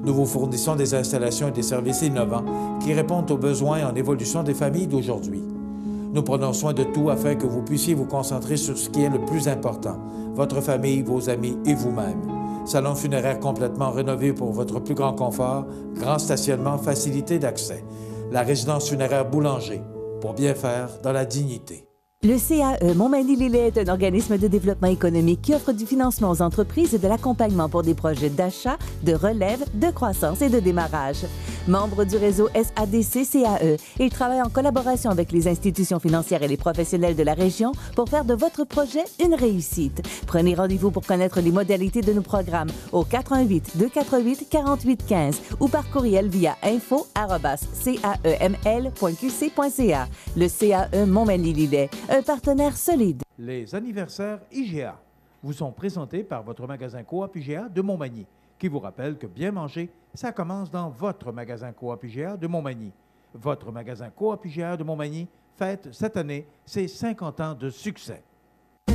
Nous vous fournissons des installations et des services innovants qui répondent aux besoins en évolution des familles d'aujourd'hui. Nous prenons soin de tout afin que vous puissiez vous concentrer sur ce qui est le plus important, votre famille, vos amis et vous-même. Salon funéraire complètement rénové pour votre plus grand confort, grand stationnement, facilité d'accès. La résidence funéraire Boulanger, pour bien faire dans la dignité. Le CAE Montmagny-Lillet est un organisme de développement économique qui offre du financement aux entreprises et de l'accompagnement pour des projets d'achat, de relève, de croissance et de démarrage. Membre du réseau SADC-CAE, il travaille en collaboration avec les institutions financières et les professionnels de la région pour faire de votre projet une réussite. Prenez rendez-vous pour connaître les modalités de nos programmes au 418-248-4815 ou par courriel via info@caeml.qc.ca. Le CAE Montmagny-Lillet, un partenaire solide. Les anniversaires IGA vous sont présentés par votre magasin Coop IGA de Montmagny, qui vous rappelle que bien manger, ça commence dans votre magasin Coop IGA de Montmagny. Votre magasin Coop IGA de Montmagny fête cette année ses 50 ans de succès. Le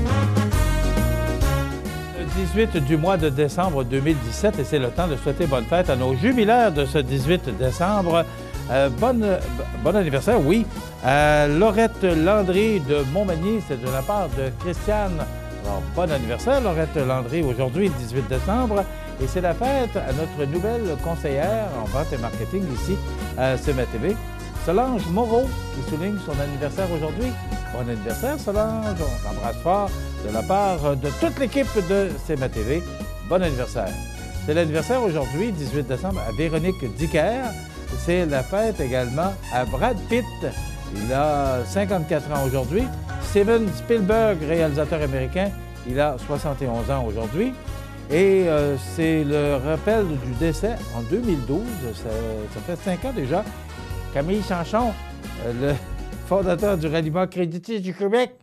18 du mois de décembre 2017, et c'est le temps de souhaiter bonne fête à nos jubilaires de ce 18 décembre. Bon anniversaire, oui, à Laurette Landry de Montmagny, c'est de la part de Christiane. Alors, bon anniversaire, Laurette Landry, aujourd'hui, le 18 décembre. Et c'est la fête à notre nouvelle conseillère en vente et marketing ici à CMA-TV, Solange Moreau, qui souligne son anniversaire aujourd'hui. Bon anniversaire, Solange. On t'embrasse fort de la part de toute l'équipe de CMA-TV. Bon anniversaire. C'est l'anniversaire aujourd'hui, 18 décembre, à Véronique Dicker. C'est la fête également à Brad Pitt. Il a 54 ans aujourd'hui. Steven Spielberg, réalisateur américain, il a 71 ans aujourd'hui. Et c'est le rappel du décès en 2012. Ça fait 5 ans déjà. Camille Sanson, le fondateur du ralliement créditier du Québec.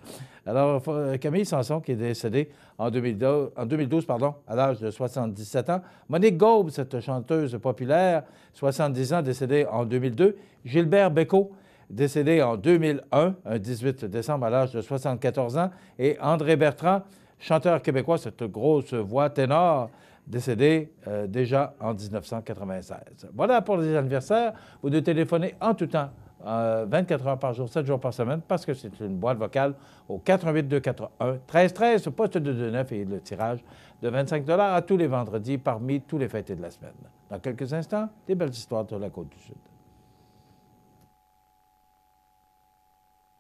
Alors, Camille Sanson, qui est décédée en 2012 à l'âge de 77 ans. Monique Gaube, cette chanteuse populaire, 70 ans, décédée en 2002. Gilbert Bécaud, décédé en 2001, un 18 décembre, à l'âge de 74 ans. Et André Bertrand, chanteur québécois, cette grosse voix ténor, décédé déjà en 1996. Voilà pour les anniversaires. Vous nous téléphonez en tout temps, 24 heures par jour, 7 jours par semaine, parce que c'est une boîte vocale au 418-241-1313, poste 229 et le tirage de 25 $ à tous les vendredis parmi tous les fêtés de la semaine. Dans quelques instants, des belles histoires de la Côte-du-Sud.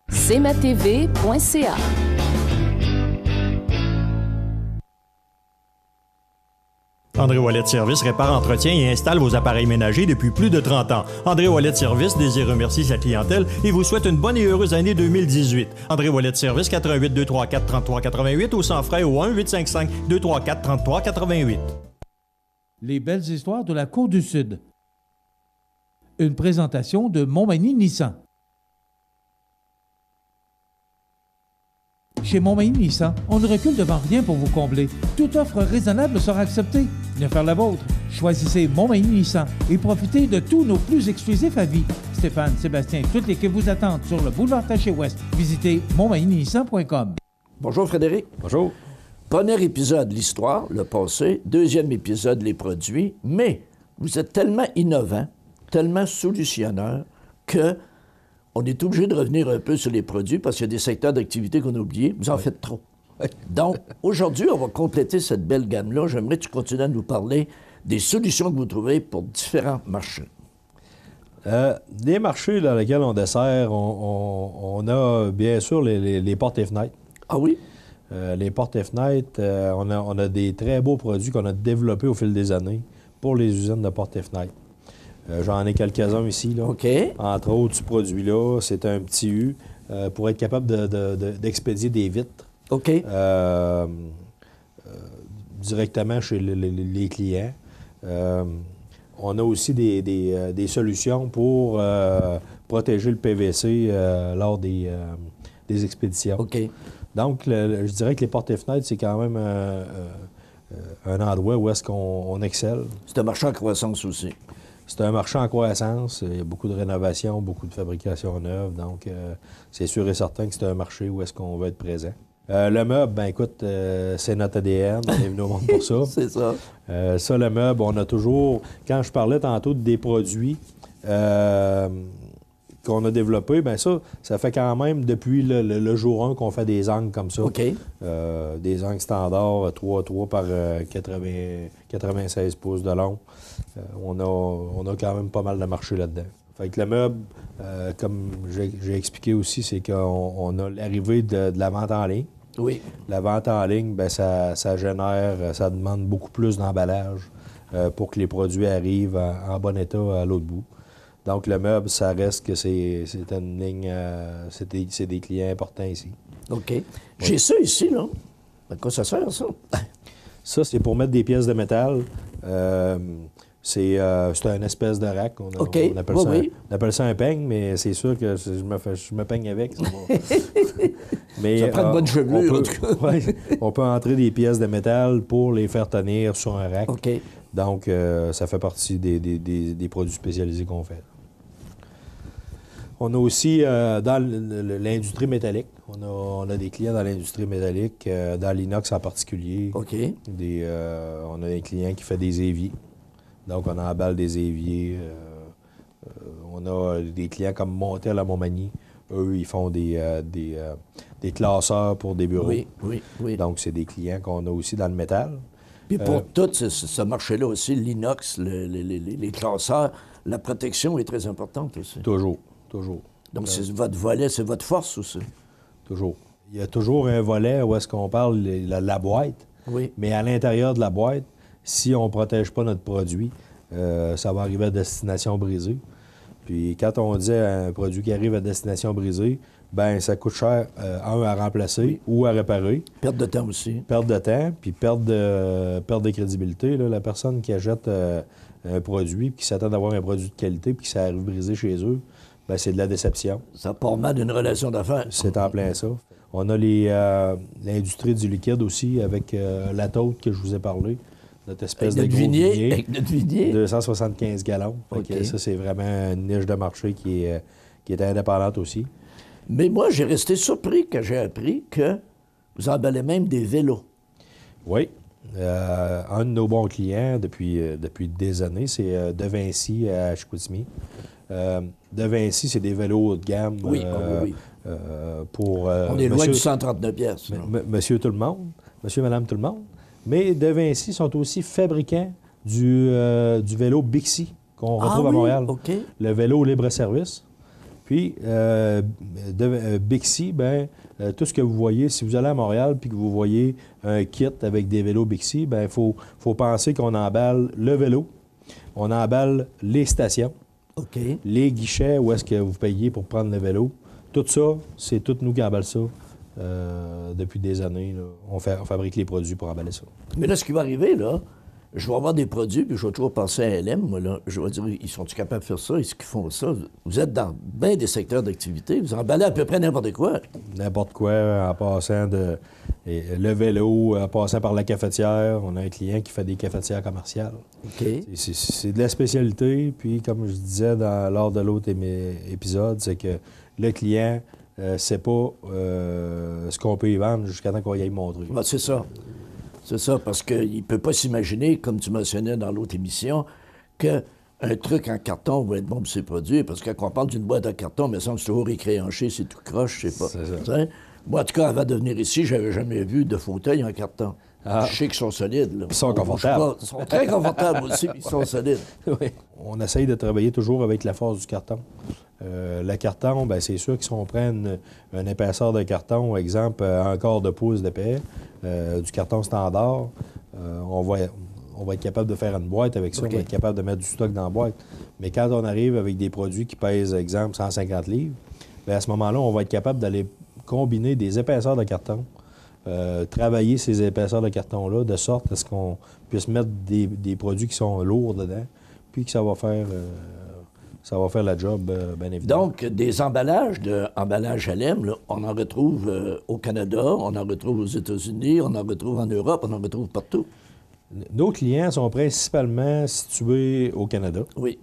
cmatv.ca. André Ouellet Service répare, entretient et installe vos appareils ménagers depuis plus de 30 ans. André Ouellet Service désire remercier sa clientèle et vous souhaite une bonne et heureuse année 2018. André Ouellet Service, 88 234 33 88 ou sans frais au 1-855 234 33 88. Les belles histoires de la Côte-du-Sud. Une présentation de Montmagny Nissan. Chez Montmagny Nissan, on ne recule devant rien pour vous combler. Toute offre raisonnable sera acceptée. Venez faire la vôtre. Choisissez Montmagny Nissan et profitez de tous nos plus exclusifs avis. Stéphane, Sébastien et toute l'équipe vous attendent sur le boulevard Taché-Ouest. Visitez montmagnynissan.com. Bonjour Frédéric. Bonjour. Premier épisode, l'histoire, le passé. Deuxième épisode, les produits. Mais vous êtes tellement innovant, tellement solutionneur que on est obligé de revenir un peu sur les produits parce qu'il y a des secteurs d'activité qu'on a oubliés. Vous en faites trop. Donc, aujourd'hui, on va compléter cette belle gamme-là. J'aimerais que tu continues à nous parler des solutions que vous trouvez pour différents marchés. Des marchés dans lesquels on dessert, on a bien sûr les portes et fenêtres. Ah oui? Les portes et fenêtres, on a des très beaux produits qu'on a développés au fil des années pour les usines de portes et fenêtres. J'en ai quelques-uns ici. Là. OK. Entre autres, ce produit-là, c'est un petit U pour être capable d'expédier des vitres. OK. Directement chez les clients. On a aussi des solutions pour protéger le PVC lors des expéditions. OK. Donc, je dirais que les portes et fenêtres, c'est quand même un endroit où est-ce qu'on excelle. C'est un marché en croissance aussi. C'est un marché en croissance. Il y a beaucoup de rénovations, beaucoup de fabrication neuve. Donc, c'est sûr et certain que c'est un marché où est-ce qu'on veut être présent. Le meuble, ben écoute, c'est notre ADN. On est venu au monde pour ça. C'est ça. Ça, le meuble, on a toujours... Quand je parlais tantôt des produits qu'on a développés, bien ça fait quand même depuis le jour 1 qu'on fait des angles comme ça. OK. Des angles standards, 3 par 96 pouces de long. On a quand même pas mal de marché là-dedans. Fait que le meuble, comme j'ai expliqué aussi, c'est qu'on a l'arrivée de la vente en ligne. Oui. La vente en ligne, bien, ça génère, ça demande beaucoup plus d'emballage pour que les produits arrivent en bon état à l'autre bout. Donc, le meuble, ça reste que c'est une ligne, c'est des clients importants ici. OK. Oui. J'ai ça ici, là. À quoi ça sert, ça? Ça, c'est pour mettre des pièces de métal. C'est une espèce de rack. On appelle ça un peigne, mais c'est sûr que je me peigne avec. Mais, ça prend de bonne chevelure, en tout cas. Ouais, on peut entrer des pièces de métal pour les faire tenir sur un rack. OK. Donc, ça fait partie des produits spécialisés qu'on fait. On a aussi dans l'industrie métallique. On a des clients dans l'industrie métallique, dans l'inox en particulier. OK. On a des clients qui font des éviers. Donc, on emballe des éviers. On a des clients comme Montel à Montmagny. Eux, ils font des classeurs pour des bureaux. Oui. Donc, c'est des clients qu'on a aussi dans le métal. Puis pour tout ce marché-là aussi, l'inox, les classeurs, la protection est très importante aussi. Toujours. Donc, c'est votre volet, c'est votre force aussi. Toujours. Il y a toujours un volet où est-ce qu'on parle de la boîte. Oui. Mais à l'intérieur de la boîte, si on ne protège pas notre produit, ça va arriver à destination brisée. Puis quand on dit un produit qui arrive à destination brisée, ben ça coûte cher, à remplacer ou à réparer. Perte de temps aussi. Perte de temps, puis perte de crédibilité. Là. La personne qui achète un produit, puis qui s'attend d'avoir un produit de qualité, puis que ça arrive brisé chez eux, ben c'est de la déception. Ça part mal d'une relation d'affaires. C'est en plein ça. On a l'industrie du liquide aussi, avec la tôte que je vous ai parlé. Notre espèce de gros vignier. Avec notre vignier. 275 gallons. Okay. Ça, c'est vraiment une niche de marché qui est indépendante aussi. Mais moi, j'ai resté surpris quand j'ai appris que vous emballez même des vélos. Oui. Un de nos bons clients depuis des années, c'est De Vinci à Chicoutimi. De Vinci, c'est des vélos haut de gamme. Oui. Pour, on est loin du 139 pièces. Monsieur tout le monde, monsieur, madame tout le monde. Mais De Vinci sont aussi fabricants du vélo Bixi qu'on retrouve à Montréal. Okay. Le vélo libre-service. Puis, Bixi, tout ce que vous voyez, si vous allez à Montréal puis que vous voyez un kit avec des vélos Bixi, il faut penser qu'on emballe le vélo, on emballe les stations, les guichets où est-ce que vous payez pour prendre le vélo. Tout ça, c'est tout nous qui emballons ça. Depuis des années, là. On fabrique les produits pour emballer ça. Mais là, ce qui va arriver, là, je vais avoir des produits, puis je vais toujours penser à LM, moi, là. Je vais dire, ils sont-ils capables de faire ça? Est-ce qu'ils font ça? Vous êtes dans bien des secteurs d'activité. Vous emballez à peu près n'importe quoi. N'importe quoi, en passant le vélo, en passant par la cafetière. On a un client qui fait des cafetières commerciales. OK. C'est de la spécialité. Puis, comme je disais lors de l'autre épisode, c'est que le client ne sait pas ce qu'on peut y vendre jusqu'à temps qu'on y aille montrer. Ben, c'est ça. C'est ça, parce qu'il ne peut pas s'imaginer, comme tu mentionnais dans l'autre émission, qu'un truc en carton va être bon pour ses produits. Parce que quand on parle d'une boîte en carton, mais ça, c'est toujours écréanché, c'est tout croche, je sais pas. C'est ça. Moi, en tout cas, avant de venir ici, j'avais jamais vu de fauteuil en carton. Je sais qu'ils sont solides. Là. Ils sont confortables. Ils sont très confortables aussi, puis ils sont solides. Oui. On essaye de travailler toujours avec la force du carton. Le carton, bien, c'est sûr que si on prend une épaisseur de carton, exemple, un quart de pouce d'épais, du carton standard, on va être capable de faire une boîte avec ça, on va être capable de mettre du stock dans la boîte. Mais quand on arrive avec des produits qui pèsent, exemple, 150 livres, bien, à ce moment-là, on va être capable d'aller combiner des épaisseurs de carton, travailler ces épaisseurs de carton-là de sorte à ce qu'on puisse mettre des produits qui sont lourds dedans, puis que ça va faire la job, bien évidemment. Donc, des emballages emballage LM, là, on en retrouve au Canada, on en retrouve aux États-Unis, on en retrouve en Europe, on en retrouve partout. Nos clients sont principalement situés au Canada. Oui.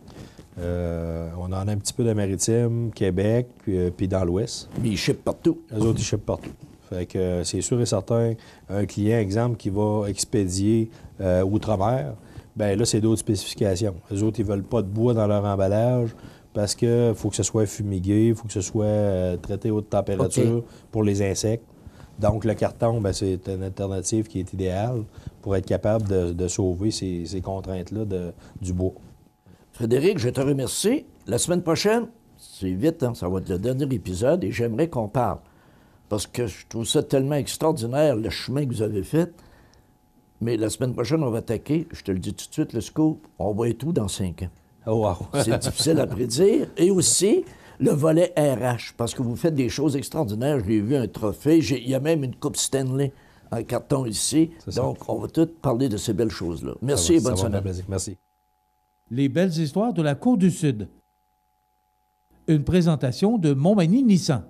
On en a un petit peu de maritime, Québec, puis dans l'Ouest. Mais ils shippent partout. Eux autres, ils shippent partout. Fait que c'est sûr et certain, un client, exemple, qui va expédier outre-mer, bien là, c'est d'autres spécifications. Eux autres, ils veulent pas de bois dans leur emballage parce qu'il faut que ce soit fumigué, il faut que ce soit traité à haute température pour les insectes. Donc, le carton, bien, c'est une alternative qui est idéale pour être capable de sauver ces contraintes-là du bois. Frédéric, je te remercie. La semaine prochaine, c'est vite, hein, ça va être le dernier épisode et j'aimerais qu'on parle. Parce que je trouve ça tellement extraordinaire, le chemin que vous avez fait. Mais la semaine prochaine, on va attaquer, je te le dis tout de suite, le scoop, on va être où dans 5 ans? Oh, wow! C'est difficile à prédire. Et aussi, le volet RH, parce que vous faites des choses extraordinaires. Je l'ai vu, un trophée. Il y a même une coupe Stanley en carton ici. Donc, on va tout parler de ces belles choses-là. Merci et bonne semaine. Merci. Les belles histoires de la Côte du Sud. Une présentation de Montmagny Nissan.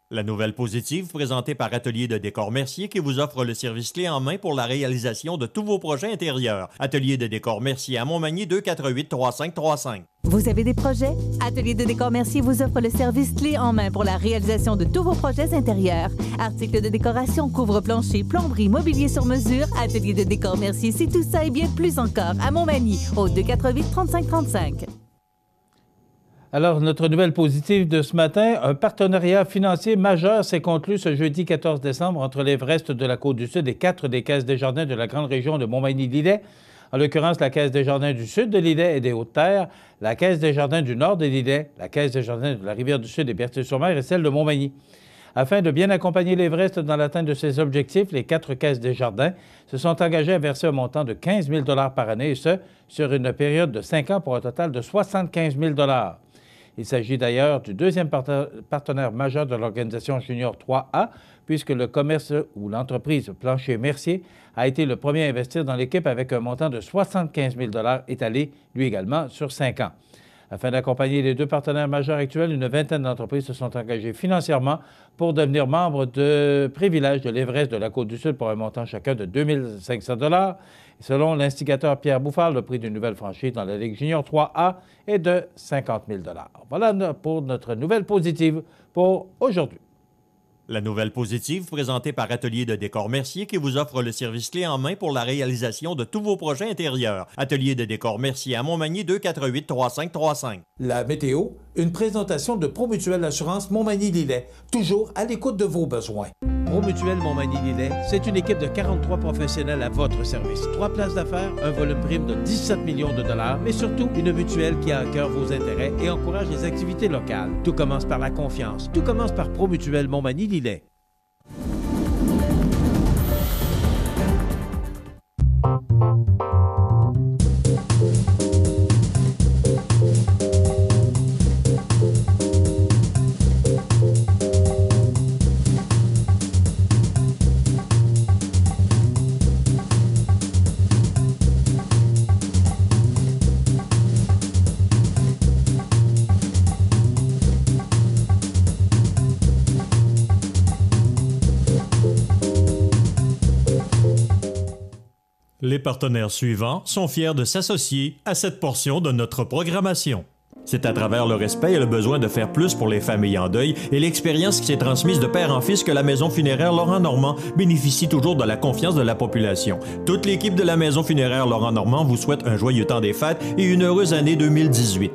La nouvelle positive présentée par Atelier de décor Mercier qui vous offre le service clé en main pour la réalisation de tous vos projets intérieurs. Atelier de décor Mercier à Montmagny 248-3535. Vous avez des projets? Atelier de décor Mercier vous offre le service clé en main pour la réalisation de tous vos projets intérieurs. Articles de décoration, couvre-plancher, plomberie, mobilier sur mesure. Atelier de décor Mercier, c'est tout ça et bien plus encore à Montmagny au 248-3535. Alors, notre nouvelle positive de ce matin, un partenariat financier majeur s'est conclu ce jeudi 14 décembre entre l'Everest de la Côte-du-Sud et 4 des caisses Desjardins de la grande région de Montmagny-Lillet. En l'occurrence, la Caisse Desjardins du Sud de Lillet et des Hautes-Terres, la Caisse Desjardins du Nord de Lillet, la Caisse Desjardins de la Rivière-du-Sud et Berthier-sur-Mer et celle de Montmagny. Afin de bien accompagner l'Everest dans l'atteinte de ses objectifs, les 4 caisses Desjardins se sont engagées à verser un montant de 15 000 $ par année, et ce, sur une période de 5 ans pour un total de 75 000 $. Il s'agit d'ailleurs du deuxième partenaire majeur de l'organisation Junior 3A, puisque le commerce ou l'entreprise Plancher Mercier a été le premier à investir dans l'équipe avec un montant de 75 000 $ étalé, lui également, sur 5 ans. Afin d'accompagner les deux partenaires majeurs actuels, une vingtaine d'entreprises se sont engagées financièrement pour devenir membres de privilèges de l'Everest de la Côte-du-Sud pour un montant chacun de 2 500 $. Selon l'instigateur Pierre Bouffard, le prix d'une nouvelle franchise dans la Ligue Junior 3A est de 50 000 $. Voilà pour notre nouvelle positive pour aujourd'hui. La nouvelle positive présentée par Atelier de décor Mercier qui vous offre le service clé en main pour la réalisation de tous vos projets intérieurs. Atelier de décor Mercier à Montmagny 248-3535. La météo, une présentation de Promutuelle Assurance Montmagny-Lillet, toujours à l'écoute de vos besoins. Promutuelle Montmagny-Lillet, c'est une équipe de 43 professionnels à votre service. 3 places d'affaires, un volume prime de 17 millions de $, mais surtout une mutuelle qui a à cœur vos intérêts et encourage les activités locales. Tout commence par la confiance. Tout commence par Promutuelle Montmagny-Lillet. Les partenaires suivants sont fiers de s'associer à cette portion de notre programmation. C'est à travers le respect et le besoin de faire plus pour les familles en deuil et l'expérience qui s'est transmise de père en fils que la Maison funéraire Laurent Normand bénéficie toujours de la confiance de la population. Toute l'équipe de la Maison funéraire Laurent Normand vous souhaite un joyeux temps des fêtes et une heureuse année 2018.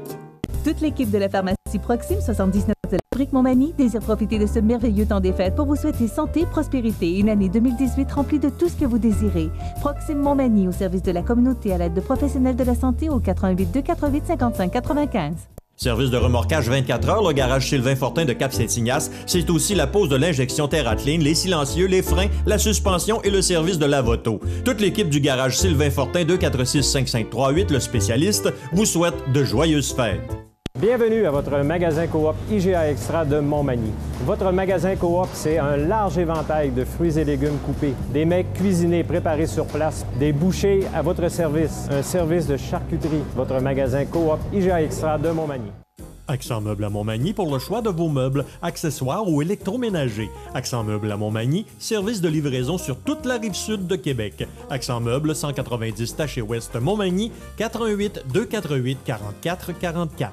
Toute l'équipe de la pharmacie Proxime 79 de la Brique Montmagny désire profiter de ce merveilleux temps des fêtes pour vous souhaiter santé, prospérité et une année 2018 remplie de tout ce que vous désirez. Proxime Montmagny au service de la communauté à l'aide de professionnels de la santé au 88 248 55 95. Service de remorquage 24 heures, le garage Sylvain Fortin de Cap-Saint-Ignace. C'est aussi la pose de l'injection Terratline, les silencieux, les freins, la suspension et le service de lavoto. Toute l'équipe du garage Sylvain Fortin 246-5538, le spécialiste, vous souhaite de joyeuses fêtes. Bienvenue à votre magasin Coop IGA Extra de Montmagny. Votre magasin Coop, c'est un large éventail de fruits et légumes coupés, des mets cuisinés préparés sur place, des bouchées à votre service, un service de charcuterie. Votre magasin Coop IGA Extra de Montmagny. Accent Meubles à Montmagny pour le choix de vos meubles, accessoires ou électroménagers. Accent Meubles à Montmagny, service de livraison sur toute la rive sud de Québec. Accent Meubles, 190 Taché Ouest Montmagny, 418 248 44 44.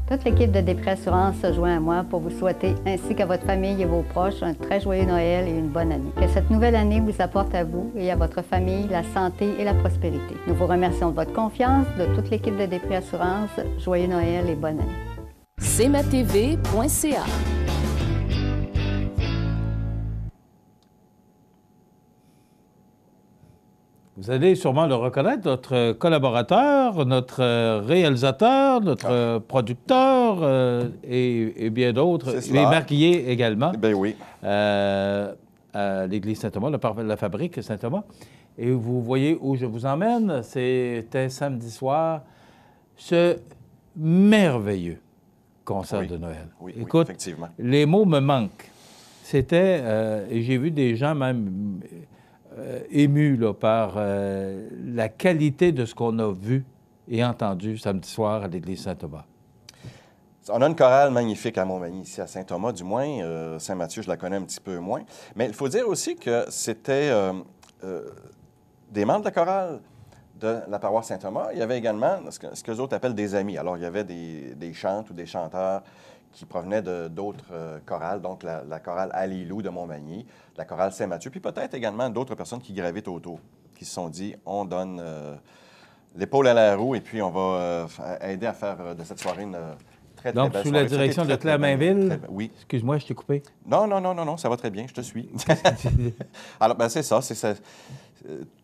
Toute l'équipe de Després Assurance se joint à moi pour vous souhaiter, ainsi qu'à votre famille et vos proches, un très joyeux Noël et une bonne année. Que cette nouvelle année vous apporte à vous et à votre famille la santé et la prospérité. Nous vous remercions de votre confiance, de toute l'équipe de Després Assurance. Joyeux Noël et bonne année. cmatv.ca. Vous allez sûrement le reconnaître, notre collaborateur, notre réalisateur, notre producteur et bien d'autres. Il est maquillé également. Ben oui. À l'église Saint-Thomas, la fabrique Saint-Thomas. Et vous voyez où je vous emmène. C'était samedi soir, ce merveilleux concert de Noël. Oui, écoute, effectivement. Les mots me manquent. C'était, et j'ai vu des gens même émus là, par la qualité de ce qu'on a vu et entendu samedi soir à l'église Saint-Thomas. On a une chorale magnifique à Montmagny, ici à Saint-Thomas, du moins. Saint-Mathieu, je la connais un petit peu moins. Mais il faut dire aussi que c'était des membres de la chorale de la paroisse Saint-Thomas. Il y avait également ce que les autres appellent des amis. Alors, il y avait des chantes ou des chanteurs qui provenaient d'autres chorales, donc la chorale Allilou de Montmagny, la chorale Saint-Mathieu, puis peut-être également d'autres personnes qui gravitent autour, qui se sont dit, on donne l'épaule à la roue et puis on va aider à faire de cette soirée une très, très donc, belle sous soirée. la direction de Claire Mainville? Oui. Excuse-moi, je t'ai coupé. Non, ça va très bien, je te suis. Alors, ben, c'est ça,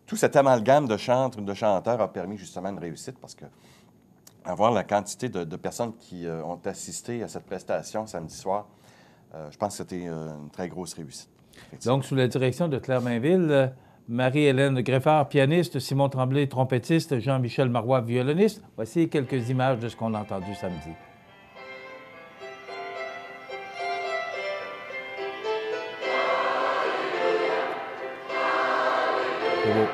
tout cet amalgame de chanteurs a permis justement une réussite parce que avoir la quantité de personnes qui ont assisté à cette prestation samedi soir, je pense que c'était une très grosse réussite. Donc, sous la direction de Claire Mainville, Marie-Hélène Greffard, pianiste, Simon Tremblay, trompettiste, Jean-Michel Marois, violoniste. Voici quelques images de ce qu'on a entendu samedi. C'est beau.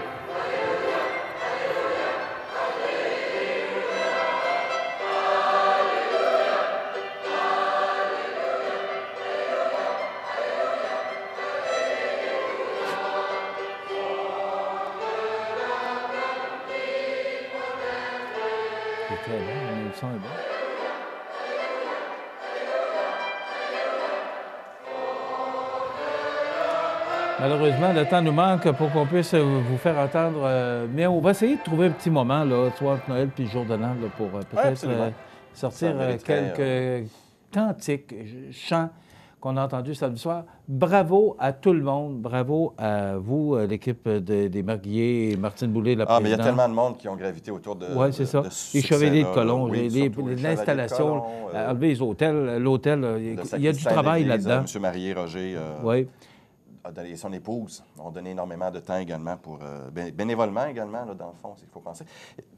C'est très bon, le son est bon. Malheureusement, le temps nous manque pour qu'on puisse vous faire entendre, mais on va essayer de trouver un petit moment, là, soit entre Noël puis le jour de l'an, pour peut-être sortir quelques cantiques, chants qu'on a entendus samedi soir. Bravo à tout le monde, bravo à vous, l'équipe des Marguilliers et Martine Boulay, la présidente. Mais il y a tellement de monde qui ont gravité autour de Oui, c'est ça. Les chevaliers de colons, l'installation, enlever les hôtels, l'hôtel, il y a du travail là-dedans. M. Marié-Roger et son épouse ont donné énormément de temps également pour bénévolement également, là, dans le fond, il faut penser.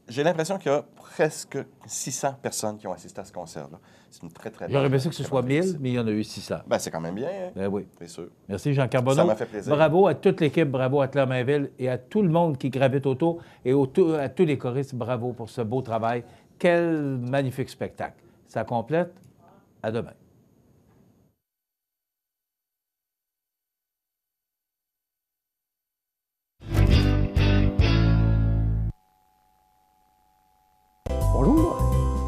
J'ai l'impression qu'il y a presque 600 personnes qui ont assisté à ce concert-là. C'est une très, très bonne. J'aurais pensé que ce soit 1000, mais il y en a eu 600. Bien, c'est quand même bien. Hein? Ben oui. C'est sûr. Merci, Jean Carbonneau. Ça m'a fait plaisir. Bravo à toute l'équipe, bravo à Claire Mainville et à tout le monde qui gravite autour et à tous les choristes, bravo pour ce beau travail. Quel magnifique spectacle. Ça complète. À demain. Bonjour.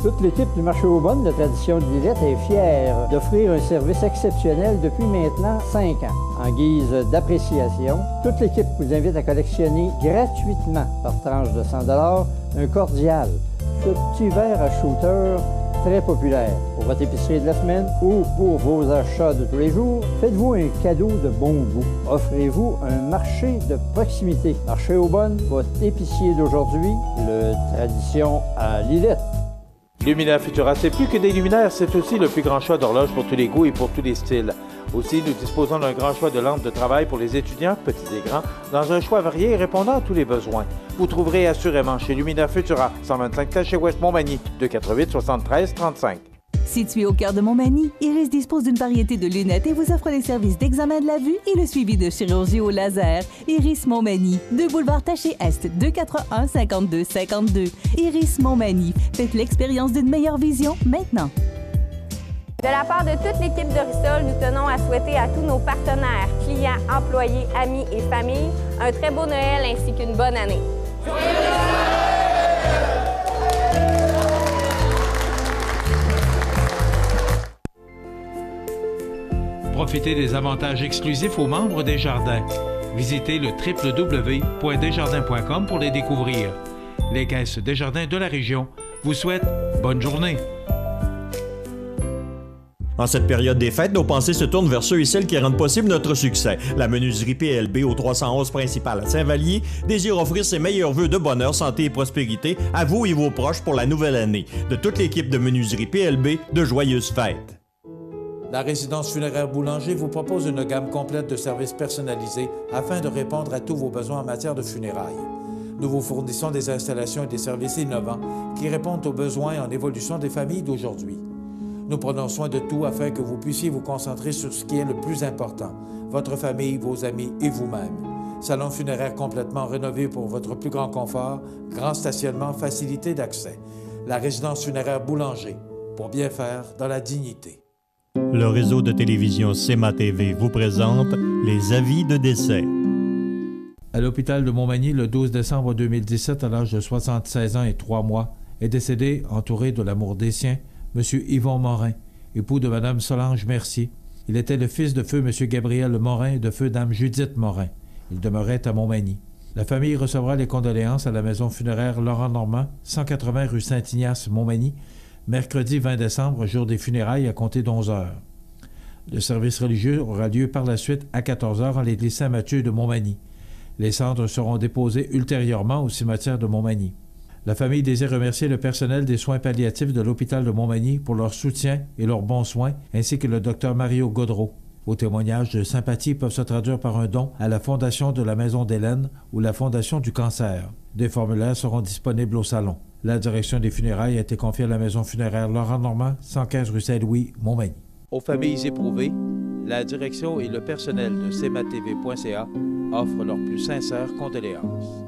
Toute l'équipe du marché aux bonnes de Tradition de Lillette est fière d'offrir un service exceptionnel depuis maintenant 5 ans. En guise d'appréciation, toute l'équipe vous invite à collectionner gratuitement par tranche de 100 $ un cordial, ce petit verre à shooter très populaire. Pour votre épicerie de la semaine ou pour vos achats de tous les jours, faites-vous un cadeau de bon goût. Offrez-vous un marché de proximité. Marché aux bonnes, votre épicier d'aujourd'hui, le Tradition à Lillette. Luminaire Futura, c'est plus que des luminaires, c'est aussi le plus grand choix d'horloges pour tous les goûts et pour tous les styles. Aussi, nous disposons d'un grand choix de lampes de travail pour les étudiants, petits et grands, dans un choix varié et répondant à tous les besoins. Vous trouverez assurément chez Luminaire Futura, 125 chez West Montmagny, 248 73 35. Situé au cœur de Montmagny, Iris dispose d'une variété de lunettes et vous offre les services d'examen de la vue et le suivi de chirurgie au laser. Iris Montmagny, 2 boulevard Taché-Est, 241-5252. Iris Montmagny, faites l'expérience d'une meilleure vision maintenant. De la part de toute l'équipe de Rissol, nous tenons à souhaiter à tous nos partenaires, clients, employés, amis et familles un très beau Noël ainsi qu'une bonne année. Profitez des avantages exclusifs aux membres des Jardins. Visitez le www.desjardins.com pour les découvrir. Les caisses Desjardins de la région vous souhaitent bonne journée. En cette période des fêtes, nos pensées se tournent vers ceux et celles qui rendent possible notre succès. La menuiserie PLB au 311 principal à Saint-Vallier désire offrir ses meilleurs vœux de bonheur, santé et prospérité à vous et vos proches pour la nouvelle année. De toute l'équipe de menuiserie PLB, de joyeuses fêtes. La résidence funéraire Boulanger vous propose une gamme complète de services personnalisés afin de répondre à tous vos besoins en matière de funérailles. Nous vous fournissons des installations et des services innovants qui répondent aux besoins en évolution des familles d'aujourd'hui. Nous prenons soin de tout afin que vous puissiez vous concentrer sur ce qui est le plus important, votre famille, vos amis et vous-même. Salon funéraire complètement rénové pour votre plus grand confort, grand stationnement, facilité d'accès. La résidence funéraire Boulanger, pour bien faire dans la dignité. Le réseau de télévision CEMA TV vous présente les avis de décès. À l'hôpital de Montmagny, le 12 décembre 2017, à l'âge de 76 ans et 3 mois, est décédé, entouré de l'amour des siens, M. Yvon Morin, époux de Mme Solange Mercier. Il était le fils de feu M. Gabriel Morin et de feu Dame Judith Morin. Il demeurait à Montmagny. La famille recevra les condoléances à la maison funéraire Laurent Normand, 180 rue Saint-Ignace, Montmagny, mercredi 20 décembre, jour des funérailles à compter d'11 heures. Le service religieux aura lieu par la suite à 14 heures en l'église Saint-Mathieu de Montmagny. Les cendres seront déposées ultérieurement au cimetière de Montmagny. La famille désire remercier le personnel des soins palliatifs de l'hôpital de Montmagny pour leur soutien et leurs bons soins, ainsi que le Dr Mario Gaudreau. Vos témoignages de sympathie peuvent se traduire par un don à la Fondation de la Maison d'Hélène ou la Fondation du Cancer. Des formulaires seront disponibles au salon. La direction des funérailles a été confiée à la maison funéraire Laurent Normand, 115 rue Saint-Louis, Montmagny. Aux familles éprouvées, la direction et le personnel de cmatv.ca offrent leurs plus sincères condoléances.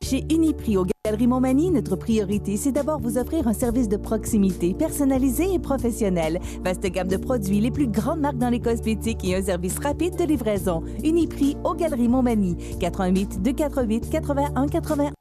Chez Uniprix aux Galeries Montmagny, notre priorité, c'est d'abord vous offrir un service de proximité, personnalisé et professionnel. Vaste gamme de produits, les plus grandes marques dans les cosmétiques et un service rapide de livraison. Uniprix aux Galeries Montmagny, 88 248 81 81.